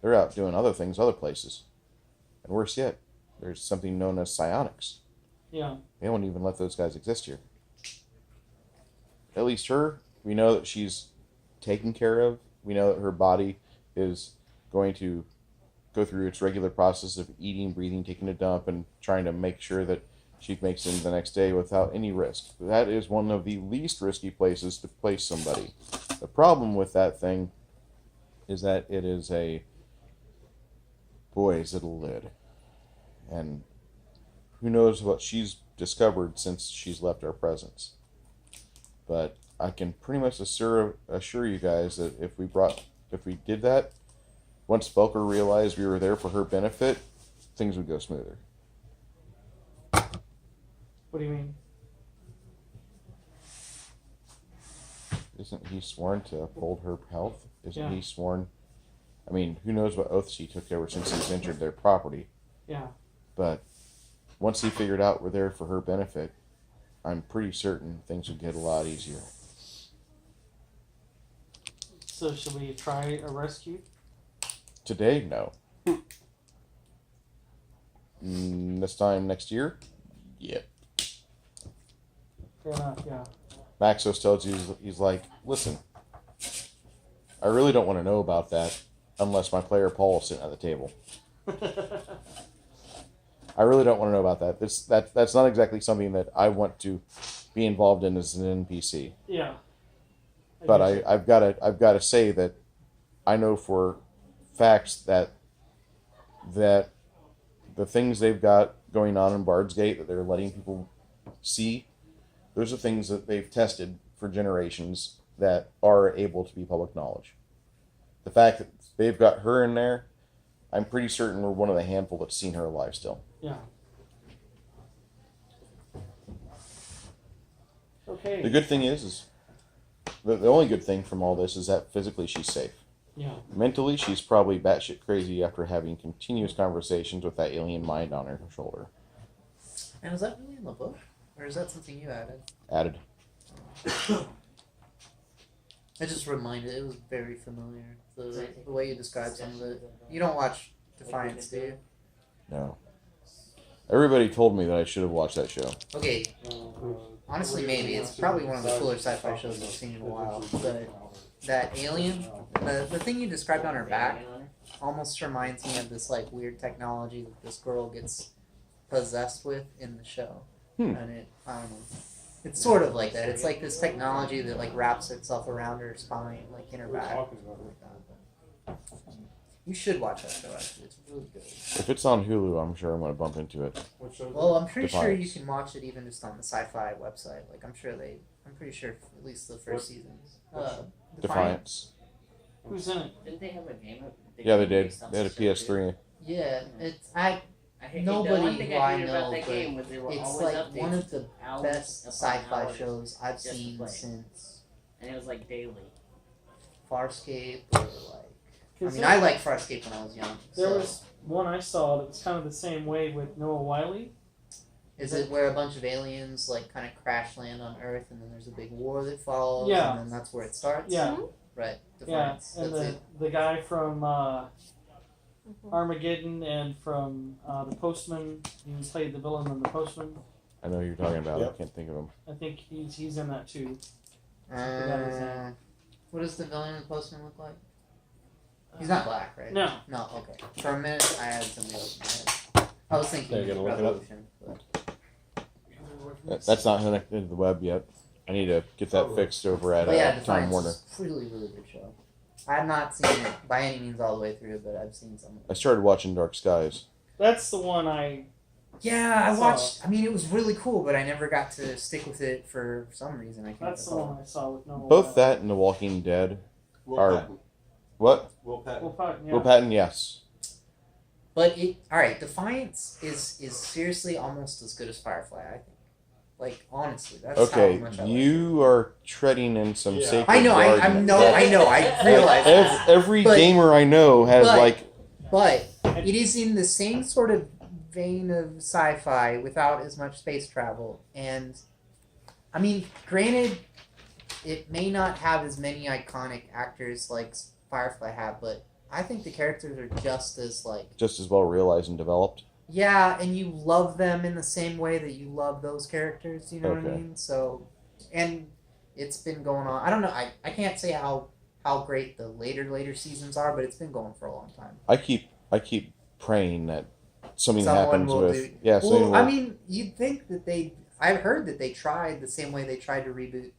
They're out doing other things other places. And worse yet, there's something known as psionics. Yeah. They won't even let those guys exist here. At least her, we know that she's taken care of. We know that her body is going to go through its regular process of eating, breathing, taking a dump, and trying to make sure that she makes it the next day without any risk. That is one of the least risky places to place somebody. The problem with that thing is that it is a boy, is it a lid. And who knows what she's discovered since she's left our presence. But I can pretty much assure you guys that if we did that, once Felker realized we were there for her benefit, things would go smoother. What do you mean? Isn't he sworn to uphold her health? Isn't Yeah. he sworn? I mean, who knows what oaths he took ever since he's entered their property. Yeah. But once he figured out we're there for her benefit, I'm pretty certain things would get a lot easier. So should we try a rescue? Today, no. This time next year, yep. Fair enough, yeah. Maxos tells you, he's like, listen, I really don't want to know about that unless my player Paul is sitting at the table. I really don't want to know about that. That's not exactly something that I want to be involved in as an NPC. Yeah. But I've got to say that I know for facts that the things they've got going on in Bard's Gate that they're letting people see, those are things that they've tested for generations that are able to be public knowledge. The fact that they've got her in there, I'm pretty certain we're one of the handful that's seen her alive still. Yeah. Okay. The good thing is the only good thing from all this is that physically she's safe. Yeah. Mentally, she's probably batshit crazy after having continuous conversations with that alien mind on her shoulder. And is that really in the book? Or is that something you added? Added. I just reminded, it was very familiar. The way you described some of it. You don't watch Defiance, do you? No. Everybody told me that I should have watched that show. Okay, honestly, maybe. It's probably one of the cooler sci-fi shows I've seen in a while. But that alien, the thing you described on her back, almost reminds me of this like weird technology that this girl gets possessed with in the show. And I don't know. It's sort of like that. It's like this technology that like wraps itself around her spine, like in her back. You should watch that show, actually. It's really good. If it's on Hulu, I'm sure I'm going to bump into it. Well, I'm pretty sure you Defiance. can watch it even just on the Sci-Fi website. Like, I'm pretty sure at least the first season. Defiance. Who's in it? Didn't they have a game? Yeah, they did. They had a PS3. Yeah, it's I hate Nobody the one thing who I I hated know, about that but game was they were it's always like updates. one of the hours best upon sci-fi hours shows I've just to seen play. since And it was like daily. Farscape or like. I mean, I liked Farscape when I was young. There So. was one I saw that was kind of the same way with Noah Wiley. Is it where a bunch of aliens like kind of crash land on Earth and then there's a big war that follows? Yeah. And then that's where it starts. Yeah. Right. Yeah, Defiance. and That's it. the guy from Armageddon and from The Postman, he played the villain in The Postman. I know who you're talking about. Yep. I can't think of him. I think he's in that too. What does the villain in the Postman look like? He's not black, right? No. No, okay. For a minute, I had somebody else in my head. I was thinking There, you gotta look it up. Revolution. But That's not connected to the web yet. I need to get that fixed over at yeah, Time Defiance Warner. is a really, really good show. I have not seen it by any means all the way through, but I've seen some of I it. started watching Dark Skies. That's the one I. Yeah, I saw. watched. I mean, it was really cool, but I never got to stick with it for some reason. I can't. That's the recall. one I saw with no. Both that and The Walking Dead. Will Are- Patton. What? Will Patton. Well, fuck, yeah. Will Patton, yes. But it. All right, Defiance is seriously almost as good as Firefly. I think. Like honestly, that's Okay, how much I like you are treading in some Yeah. sacred I know. I garden. know. I know. I realize that. Every But- gamer I know has but- But it is in the same sort of vein of sci-fi without as much space travel. And I mean, granted, it may not have as many iconic actors like Firefly had, but I think the characters are just as like just as well realized and developed. yeah, and you love them in the same way that you love those characters. You know what I Okay. mean? So, and it's been going on. I don't know. I can't say how great the later seasons are, but it's been going for a long time. I keep praying that something Someone happens will with do- yeah. Something Well, will, I mean, you'd think that they. I've heard that they tried the same way they tried to reboot,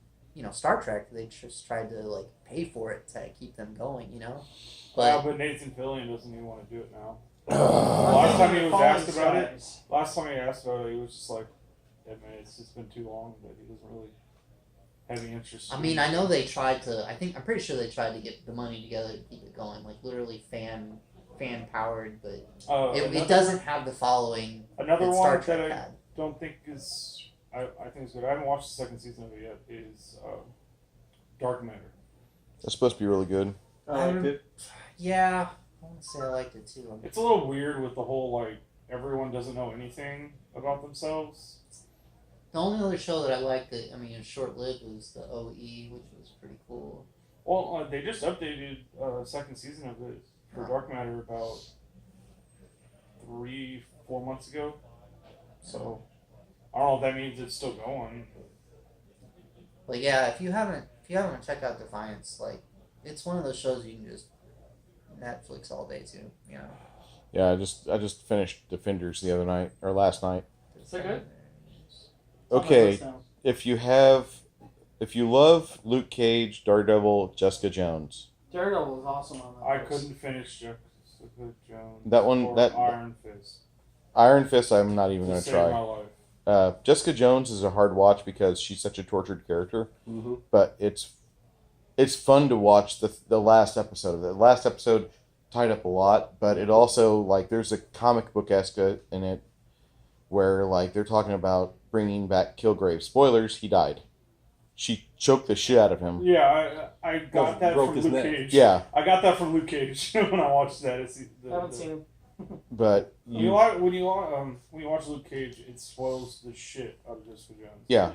Star Trek. They just tried to like pay for it to keep them going, Yeah, But but Nathan Fillion doesn't even want to do it now. Uh, Last time he was Fallen asked about it, Skies. last time he asked about it, he was just like, "Yeah, man, it's just been too long that he doesn't really have any interest." I mean, I know they tried to. I'm pretty sure they tried to get the money together to keep it going, like literally fan powered, but it doesn't have the following Another that one Star that Trek I had. don't think is. I think it's good. I haven't watched the second season of it yet. Is Dark Matter. It's supposed to be really good. I liked it. Yeah, I want to say I liked it too. It's a little weird with the whole like everyone doesn't know anything about themselves. The only other show that I liked that is short lived was the OE, which was pretty cool. Well, they just updated second season of it for Dark Matter about 3-4 months ago. So I don't know if that means it's still going. But yeah, if you haven't checked out Defiance, like it's one of those shows you can just Netflix all day too. Yeah, I just finished Defenders the other night or last night. Is that good? Oh, It's on my Okay, list now. if you love Luke Cage, Daredevil, Jessica Jones, Daredevil was awesome on that. I list. couldn't finish Jessica Jones. That one- or that- Iron Fist. Iron Fist, I'm not even To gonna save try. my life. Jessica Jones is a hard watch because she's such a tortured character, Mm-hmm. but it's fun to watch the last episode of it. The last episode tied up a lot, but it also like there's a comic book esque in it where like they're talking about bringing back Kilgrave. Spoilers: he died. She choked the shit out of him. Yeah, I got that broke from his Luke neck. Cage. Yeah, I got that from Luke Cage when I watched that. I haven't seen him. but When you watch Luke Cage, it spoils the shit out of Jessica Jones. yeah.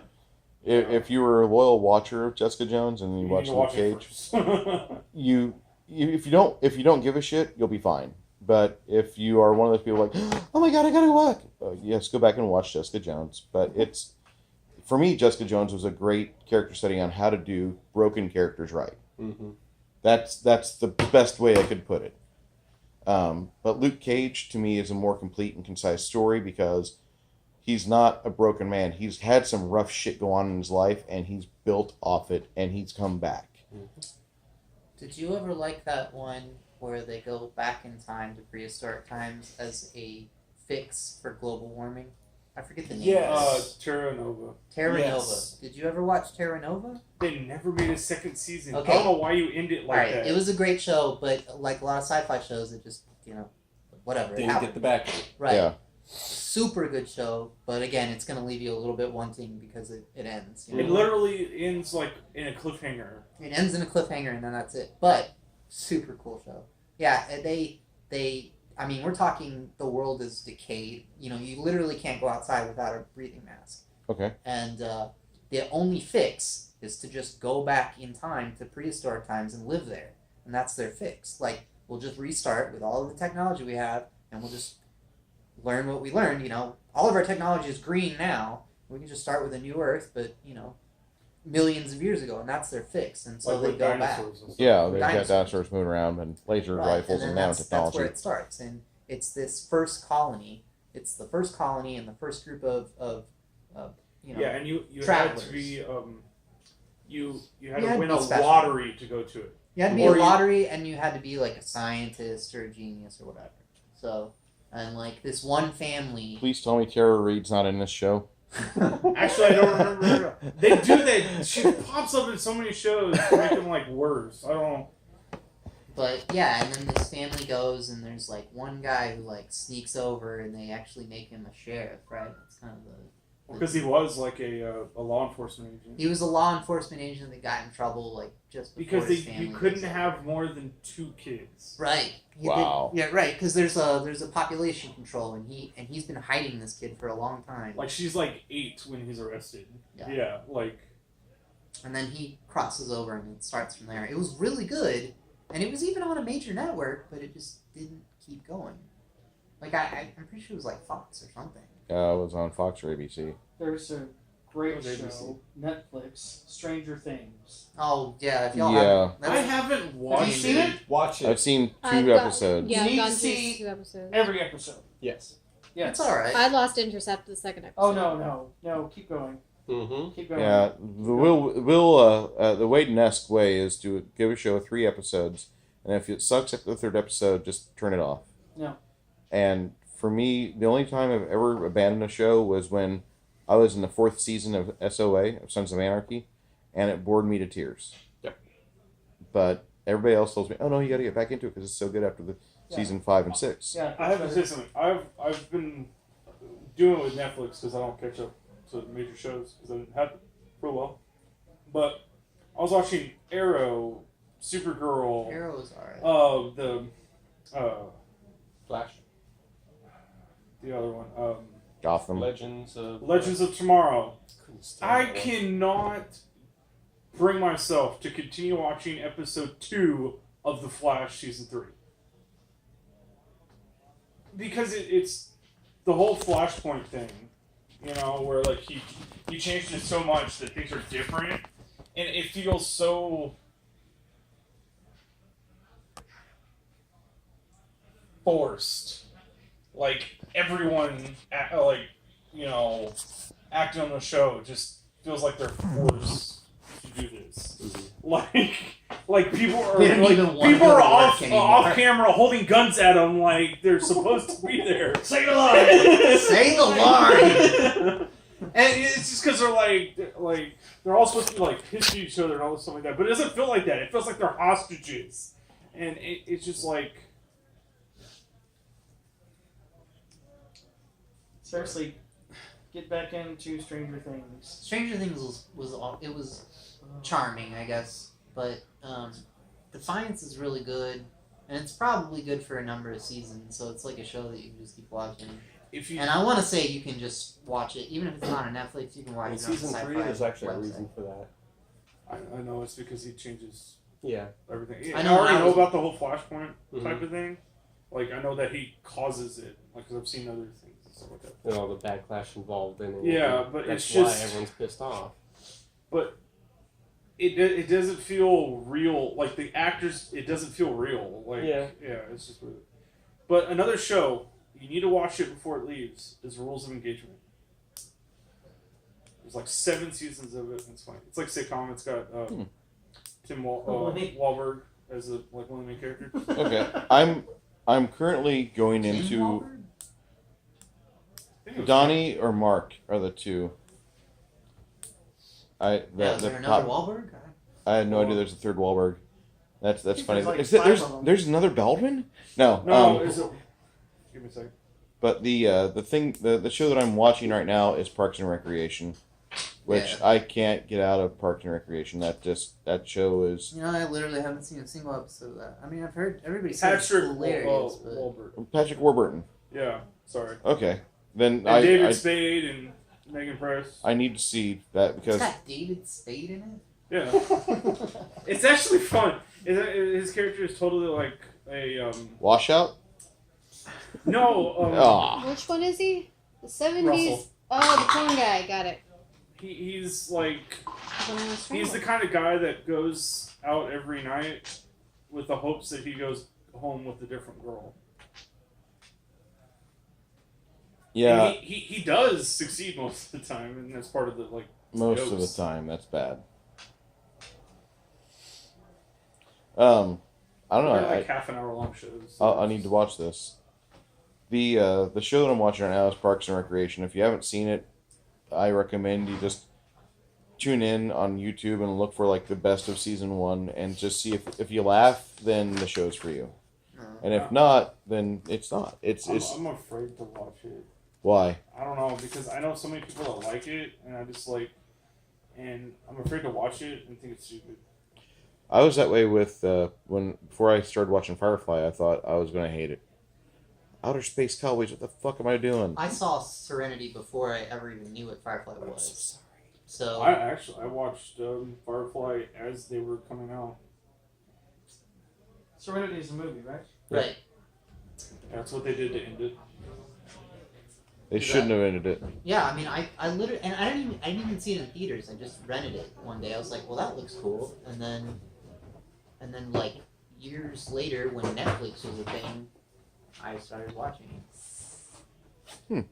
If you were a loyal watcher of Jessica Jones and you You watch need to Luke watch it Cage, first. if you don't give a shit, you'll be fine. But if you are one of those people like, oh my god, I gotta watch, yes, go back and watch Jessica Jones. But it's for me, Jessica Jones was a great character study on how to do broken characters right. Mm-hmm. That's the best way I could put it. But Luke Cage to me is a more complete and concise story because he's not a broken man. He's had some rough shit go on in his life, and he's built off it, and he's come back. Did you ever like that one where they go back in time to prehistoric times as a fix for global warming? I forget the name. Yes. Terra Nova. Terra Yes. Nova. Did you ever watch Terra Nova? They never made a second season. Okay. I don't know why you end it like Alright, that. it was a great show, but like a lot of sci-fi shows, it just whatever. It Didn't happened. get the back. Right. Yeah. Super good show, but again, it's gonna leave you a little bit wanting because it ends. It literally ends like in a cliffhanger. It ends in a cliffhanger and then that's it. But super cool show. Yeah, we're talking the world is decayed. You literally can't go outside without a breathing mask. Okay. And the only fix is to just go back in time to prehistoric times and live there. And that's their fix. Like, we'll just restart with all of the technology we have and we'll just learn what we learned. All of our technology is green now. We can just start with a new Earth, but millions of years ago, and that's their fix, and so Like they with go back. dinosaurs and stuff. Yeah, they've got Dinosaurs. dinosaurs moving around and laser rifles and then that's where nanotechnology. it starts, and it's this first colony. It's the first colony and the first group of you know. Yeah, and you had travelers. to be you had You to had win to a be special. lottery to go to it. You had to be Or a you- lottery, and you had to be like a scientist or a genius or whatever. So, and like this one family. Please tell me Tara Reid's not in this show. Actually, I don't remember her. They do that. She pops up in so many shows to make them like worse. I don't. But yeah, and then this family goes, and there's like one guy who like sneaks over, and they actually make him a sheriff, right? That's kind of the. Because he was like a law enforcement agent. He was a law enforcement agent that got in trouble like just before Because his family you couldn't was- have more than 2 kids. Right. Wow. Yeah, right. Because there's a population control, and he's been hiding this kid for a long time. Like she's like 8 when he's arrested. Yeah. Like. And then he crosses over, and it starts from there. It was really good, and it was even on a major network, but it just didn't keep going. Like I'm pretty sure it was like Fox or something. It was on Fox or ABC. There's a great It was show, ABC. Netflix, Stranger Things. Oh yeah, if y'all Yeah. have, I haven't watched Have you seen it? Watch I've it. seen 2 I've got- episodes. Yeah, You need I've to gone through see 2 episodes. Every episode. Yes. Yes. It's all right. I lost interest after the second episode. Oh no! Keep going. Mm-hmm. Keep going. Yeah, the Wade-esque way is to give a show 3 episodes, and if it sucks after the 3rd episode, just turn it off. No. And for me, the only time I've ever abandoned a show was when I was in the 4th season of SOA, of Sons of Anarchy, and it bored me to tears. Yep. But everybody else tells me, oh no, you gotta get back into it because it's so good after the season 5 and 6. Yeah. I have to say something. I've been doing it with Netflix because I don't catch up to major shows because I didn't have it for a while. But I was watching Arrow, Supergirl, Arrow's all right. Flash. the other one, Gotham. Legends of Tomorrow. Couldn't stand I that one. cannot bring myself to continue watching episode 2 of The Flash season 3 because it's the whole Flashpoint thing, you know, where like he changed it so much that things are different, and it feels so forced. Like everyone, like you know, acting on the show just feels like they're forced to do this. Like people are They don't like even wanna people go are to work off anymore. camera holding guns at them like they're supposed to be there. Say the line. Say the line. And it's just because they're all supposed to be like pissed at each other and all this stuff like that, but it doesn't feel like that. It feels like they're hostages, and it's just like Seriously, get back into Stranger Things. Stranger Things was charming, I guess, but Defiance is really good, and it's probably good for a number of seasons. So it's like a show that you can just keep watching. if you And I want to say you can just watch it, even if it's not on Netflix. You can watch And it on the season 3, Sci-Fi there's actually a website. reason for that. I know it's because he changes Yeah. everything. I I know already when I know was- about the whole Flashpoint Mhm. type of thing. Like I know that he causes it, like because I've seen other things and stuff like that. And all the backlash involved in it. Yeah, but that's it's why just- everyone's pissed off. But it doesn't feel real. Like the actors, it doesn't feel real. Like Yeah. it's just weird. But another show you need to watch it before it leaves is Rules of Engagement. There's like 7 seasons of it. And it's funny. It's like sitcom. It's got Tim Wahlberg as one of the main characters. Okay, I'm currently going Tim into Wahlberg? I think it was Donnie or Mark are the two. Yeah, is there The another pop, Wahlberg? I had no idea there's a third Wahlberg. That's think funny. there's like Is there- 5 of them. there's another Baldwin? No. No, is it? Give me a second. But the show that I'm watching right now is Parks and Recreation, which Yeah. I can't get out of Parks and Recreation. That show is You know, I literally haven't seen a single episode of that. I mean, I've heard everybody say it's Patrick hilarious, but Wahlberg. Patrick Warburton. Yeah, sorry. Okay, then And I David Spade and Megan Price. I need to see that it's because got David Spade in it. Yeah, it's actually fun. His character is totally like a Washout. no. Ah, Which one is he? The 70s? Russell. Oh, the clone guy. Got it. he's like Banana he's the scrambled. kind of guy that goes out every night with the hopes that he goes home with a different girl. Yeah, And he does succeed most of the time, and that's part of the like. most of the jokes. time that's bad. I don't know. They're like half an hour long shows. I need to watch this. The show that I'm watching right now is Parks and Recreation. If you haven't seen it, I recommend you just tune in on YouTube and look for like the best of season 1 and just see if you laugh, then the show's for you. And if not, then it's not. It's I'm afraid to watch it. why? I don't know because I know so many people that like it, and I just like, and I'm afraid to watch it and think it's stupid. I was that way with before I started watching Firefly. I thought I was gonna hate it. Outer Space Cowboys. What the fuck am I doing? I saw Serenity before I ever even knew what Firefly was. So I watched Firefly as they were coming out. Serenity is a movie, right? right. That's what they did to end it. They shouldn't have ended it. Yeah, I mean, I literally, and I didn't even see it in theaters. I just rented it one day. I was like, well, that looks cool. And then like years later, when Netflix was a thing, I started watching it.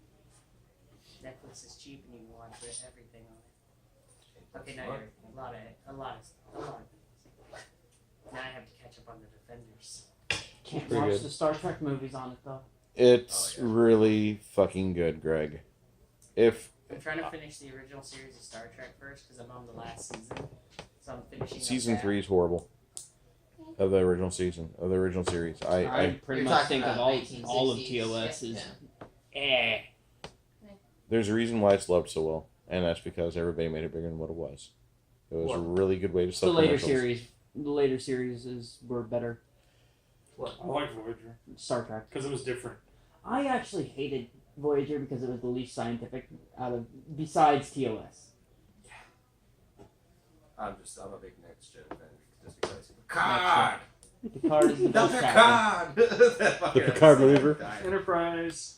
Netflix is cheap and you can watch everything on it. Okay, now you're a lot of things. Now I have to catch up on the Defenders. Can't Pretty watch good. the Star Trek movies on it though. It's really fucking good, Greg. If I'm trying to finish the original series of Star Trek first because I'm on the last season. So I'm finishing up season that. 3 is horrible of the original season of the original series, I pretty You're much talking think of about all of 1960s. TOS is Yeah. there's a reason why it's loved so well, and that's because everybody made it bigger than what it was. It was a really good way to the sell later commercials. series. The later series were better. I like Voyager Star Trek. because it was different. I actually hated Voyager because it was the least scientific besides TOS. I'm a big Next Gen fan just because Picard. Picard is the The best captain. Picard. The Picard maneuver. Enterprise.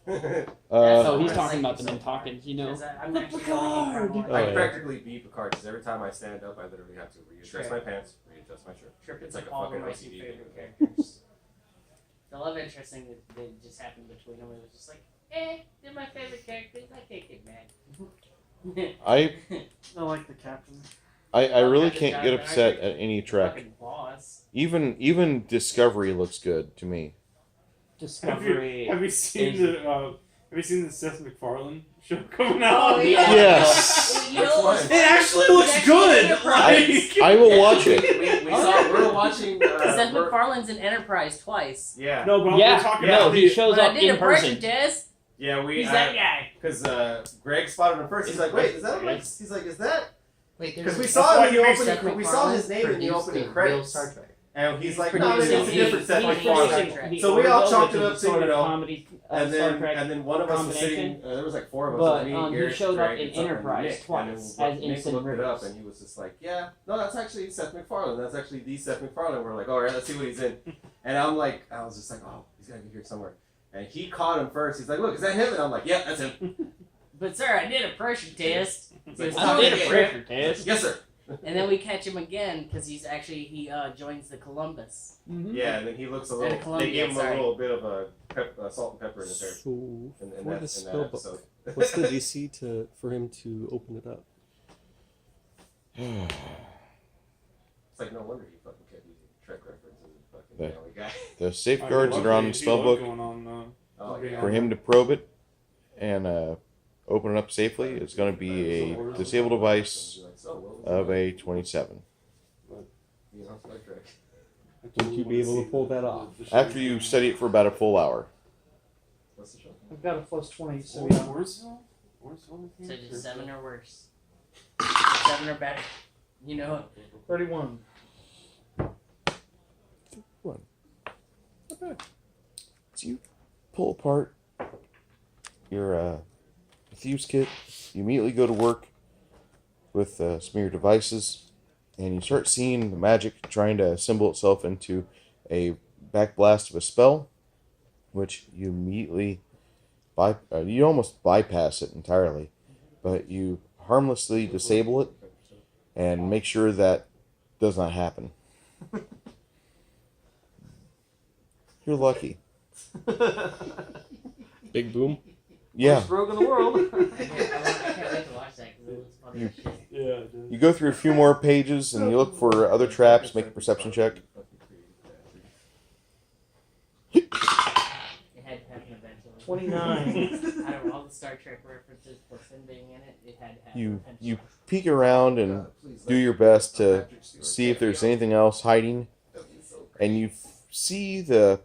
Oh, he's I talking like about it the so far. Mintokins, you know. Because I'm The actually Picard! going Oh, I yeah. practically be Picard because every time I stand up, I literally have to readjust my pants, readjust my shirt. Trip It's into like a all fucking my two OCD favorite thing. characters. The love interest thing that just happened between them, it was just like, they're my favorite characters. I can't get mad. I like the captain. I really Captain can't John get Patrick, upset at any track. Fucking boss. Even Discovery looks good to me. Discovery. Have you seen is- the Seth MacFarlane show coming out? Oh, yeah. Yes. You know, one? It actually looks It's actually good. Enterprise. I will watch it. We're watching. Seth we're- MacFarlane's in Enterprise twice. Yeah. No, but Yeah, we're talking no, about he the shows But I up did in impression person. test. Yeah, we. He's that guy. Because Greg spotted him first. He's like, "Wait, is that?" Like, he's like, "Is that?" Wait, Because there's we a- saw him in the That's why he opening. makes We saw his name in the produced opening the real credits, Star Trek. and he's like, "No, producing- this is a different Seth he's MacFarlane." producing- the So we all Orville, chalked which it is up sort to, of you know, comedy, And Star then, Trek. and then one of us was combination. sitting. There was like four of us. But, me, he Garrett, showed up Greg, in and something, Enterprise Nick, twice, and as Nick Ensign looked it up, Rivers. and he was just like, "Yeah, no, that's actually Seth MacFarlane. That's actually the Seth MacFarlane." We're like, "All right, let's see what he's in." And I was just like, "Oh, he's gotta be here somewhere." And he caught him first. He's like, "Look, is that him?" And I'm like, "Yep, that's him." But sir, I did a pressure test. He's like, I "Oh, did a yeah." pressure test. Yes, sir. And then we catch him again because he joins the Columbus. Yeah, and then he looks a And little. Columbia, They gave him sorry. a little bit of a salt and pepper in his hair. So In for the that spell book, episode. what's the DC for him to open it up? It's like no wonder he fucking kept using Trek references and fucking Yeah. family guy. The safeguards that are on the spell book Going on, Oh Okay. yeah. for him to probe it and open it up safely is going to be a disable device of a 27. You know, Star Trek. Would you be able to pull that off? After you study it for about a full hour. What's the show? I've got a plus 20, so So yeah. Warsville? So just 7 or worse. 7 or better. You know. 31. So you pull apart your Thieves kit, you immediately go to work with some of your devices, and you start seeing the magic trying to assemble itself into a backblast of a spell, which you immediately you almost bypass it entirely, but you harmlessly disable it and make sure that does not happen. You're lucky. Big boom. Yeah. Worst rogue in the world. I can't wait to watch that because it looks funny as shit. Yeah, it does. You go through a few more pages and you look for other traps, make a perception check. It had to happen eventually. 29. Out of all the Star Trek references plus him being in it, it had to happen You eventually. peek around and do your best to see if there's anything else hiding, and you see the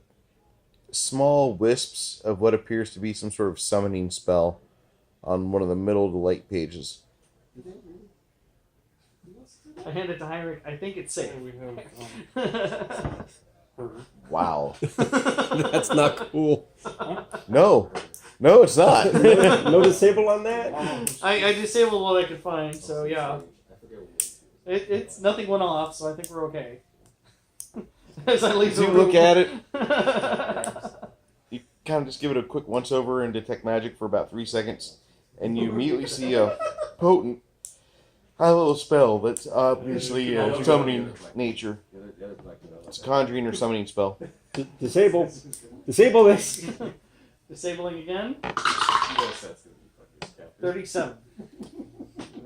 small wisps of what appears to be some sort of summoning spell on one of the middle to late pages. I hand it to Heinrich. I think it's safe. We have her. Wow. That's not cool. No, it's not. No disable on that? I disabled what I could find, so yeah. It's nothing went off, so I think we're okay. As I leave As the you room. look at it, you kind of just give it a quick once over and detect magic for about 3 seconds, and you immediately see a potent high level spell that's obviously summoning nature. It's a conjuring or summoning spell. Disable. Disable this. Disabling again. 37.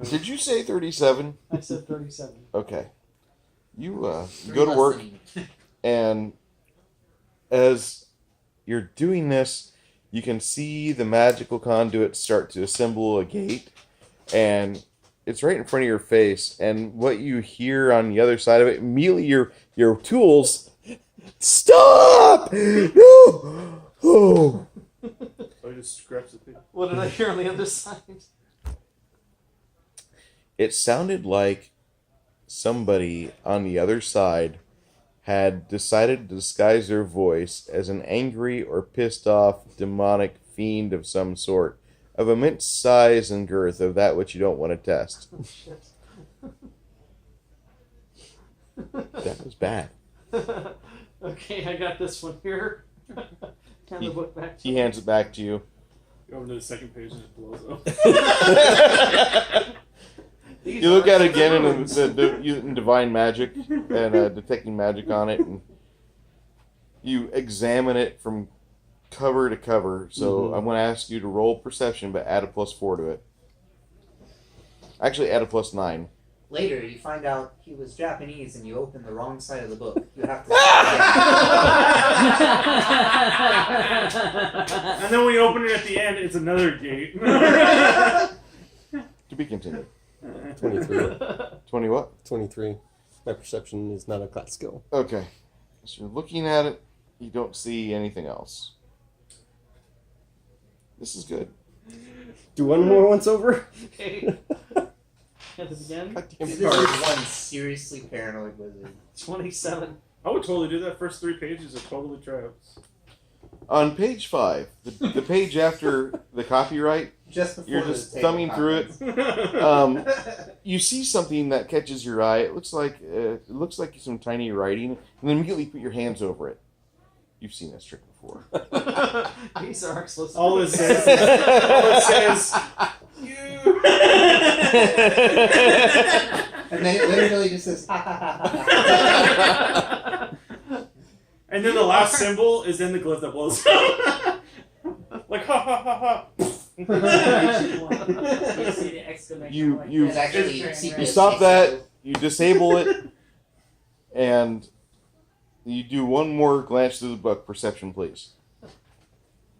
Did you say 37? I said 37. Okay. You go to work, and as you're doing this, you can see the magical conduit start to assemble a gate, and it's right in front of your face. And what you hear on the other side of it, immediately your tools stop. No. Oh. I just scratched the page. What did I hear on the other side? It sounded like somebody on the other side had decided to disguise their voice as an angry or pissed off demonic fiend of some sort, of immense size and girth of that which you don't want to test. That was bad. Okay, I got this one here. Hand the book back to He me. hands it back to you. You open to the second page and it blows up. These You look are at it again and runes. using divine magic and detecting magic on it, and you examine it from cover to cover. So I'm going to ask you to roll perception, but add a +4 to it. Actually, add a +9. Later, you find out he was Japanese and you open the wrong side of the book. You have to. And then when you open it at the end, it's another gate. To be continued. 23. 20 what? 23. My perception is not a class skill. Okay. So you're looking at it, you don't see anything else. This is good. Do one more once over? Okay. Hand it again. This is one seriously paranoid wizard. 27. I would totally do that. First 3 pages are totally traps. On page 5, the page after the copyright, Just before you're the just table thumbing through it. You see something that catches your eye. It looks like some tiny writing, and then immediately put your hands over it. You've seen this trick before. These are explicit. All it says, you. And then it literally just says, ha ha ha ha. And then the last symbol is in the glyph that blows up. Like ha ha ha ha. You see the exclamation You- point? you- It's actually It's secret. You stop that, you disable it, and you do one more glance through the book. Perception, please.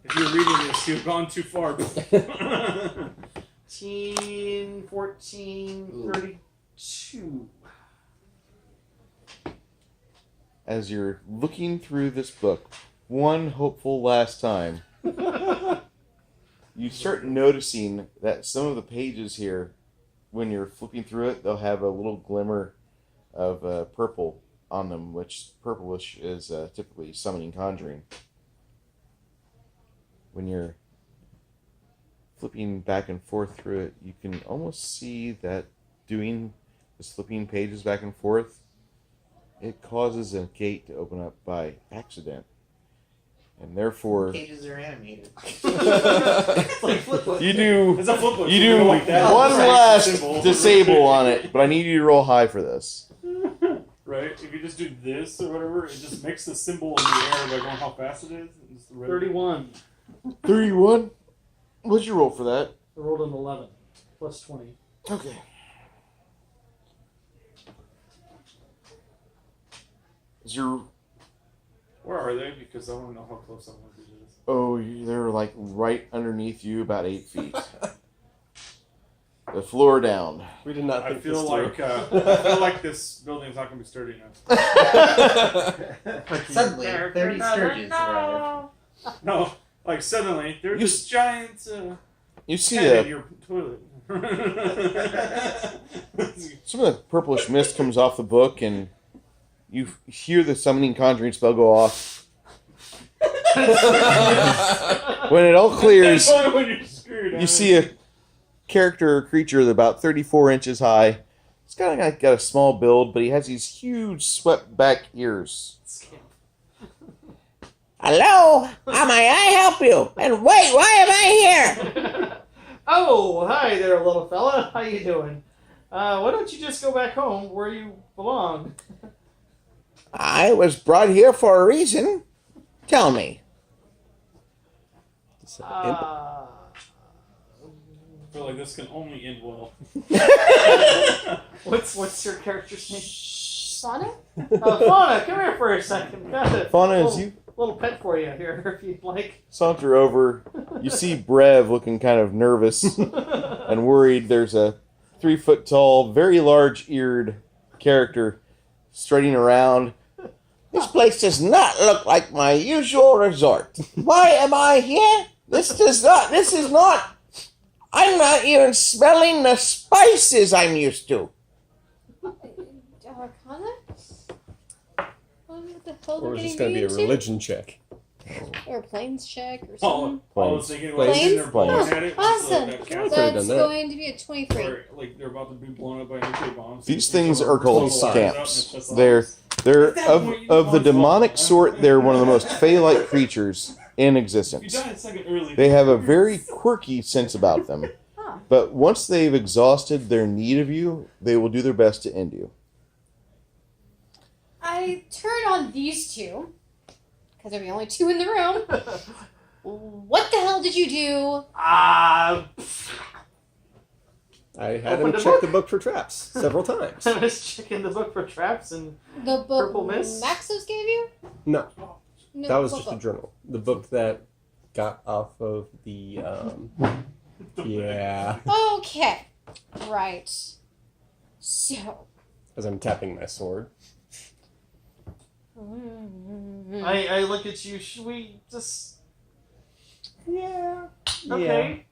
If you're reading this, you've gone too far. 14, 14, 32. As you're looking through this book, one hopeful last time, you start noticing that some of the pages here, when you're flipping through it, they'll have a little glimmer of purple on them, which purplish is typically summoning conjuring. When you're flipping back and forth through it, you can almost see that doing this flipping pages back and forth, it causes a gate to open up by accident. and therefore Cages are animated. It's like flip. you do It's a flip book. you so do go like that. one Right. last Symbol. disable on it, but I need you to roll high for this. Right? If you just do this or whatever, it just makes the symbol in the air by going how fast it is. And it's the red. 31. 31. What'd you roll for that? I rolled an 11 plus 20. Okay. Is your Where are they? Because I want to know how close I want to do this. they're like right underneath you, about 8 feet. The floor down. We did not I think feel this like through. I feel like this building's not going to be sturdy enough. Suddenly, 30 sturges arrive. No, like suddenly there's You this giant You see head in a your toilet. some of the purplish mist comes off the book, and you hear the summoning conjuring spell go off. When it all clears, That's when you're screwed, you see a character or creature that's about 34 inches high. He's kind of got a small build, but he has these huge swept back ears. Hello? How may I help you? And wait, why am I here? Oh, hi there, little fella. How you doing? Why don't you just go back home where you belong? I was brought here for a reason. Tell me. Uh, I feel like this can only end well. what's your character's name? Fauna? Fauna, come here for a second. Got a Fauna, little, as you little pet for you here, if you'd like. saunter over, you see Brev looking kind of nervous and worried. There's a 3 foot tall, very large eared character strutting around. This place does not look like my usual resort. Why am I here? This is not. I'm not even smelling the spices I'm used to. Arcana? What the hell Or are is we this getting going to be a into? religion check? Or planes check or Oh, something? I was thinking when Planes? they're blowing Planes. at it. Awesome. That I cat- could've That's done that. going to be a 23. or, like they're about to be blown up by nuclear bombs. These You things throw are called the wires out and scamps. it's just They're like- they're At that of point, you of the just wanna demonic fall. sort. They're one of the most fey-like creatures in If you existence. die a second early, They have a very quirky sense about them. Huh. But once they've exhausted their need of you, they will do their best to end you. I turn on these two, because they're the only two in the room. What the hell did you do? Ah, I had Open him the check book. the book for traps several times. I was checking the book for traps and The book Purple Mist? Maxos gave you? No, No, that was what just a book? journal. The book that got off of the, yeah, Okay. Right. So. as I'm tapping my sword. I look at you. Should we just? Yeah. Okay.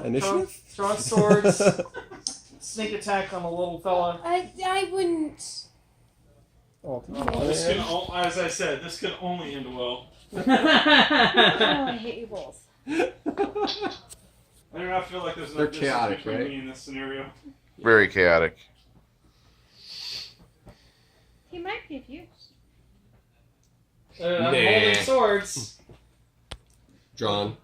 Initiative? Draw swords. Sneak attack on the little fella. I wouldn't. Oh, this can as I said, this can only end well. Oh, I hate you both. I do not feel like there's They're no distance chaotic, between right? me in this scenario. Very chaotic. He might be abused. I'm Nah. holding swords. Drawn.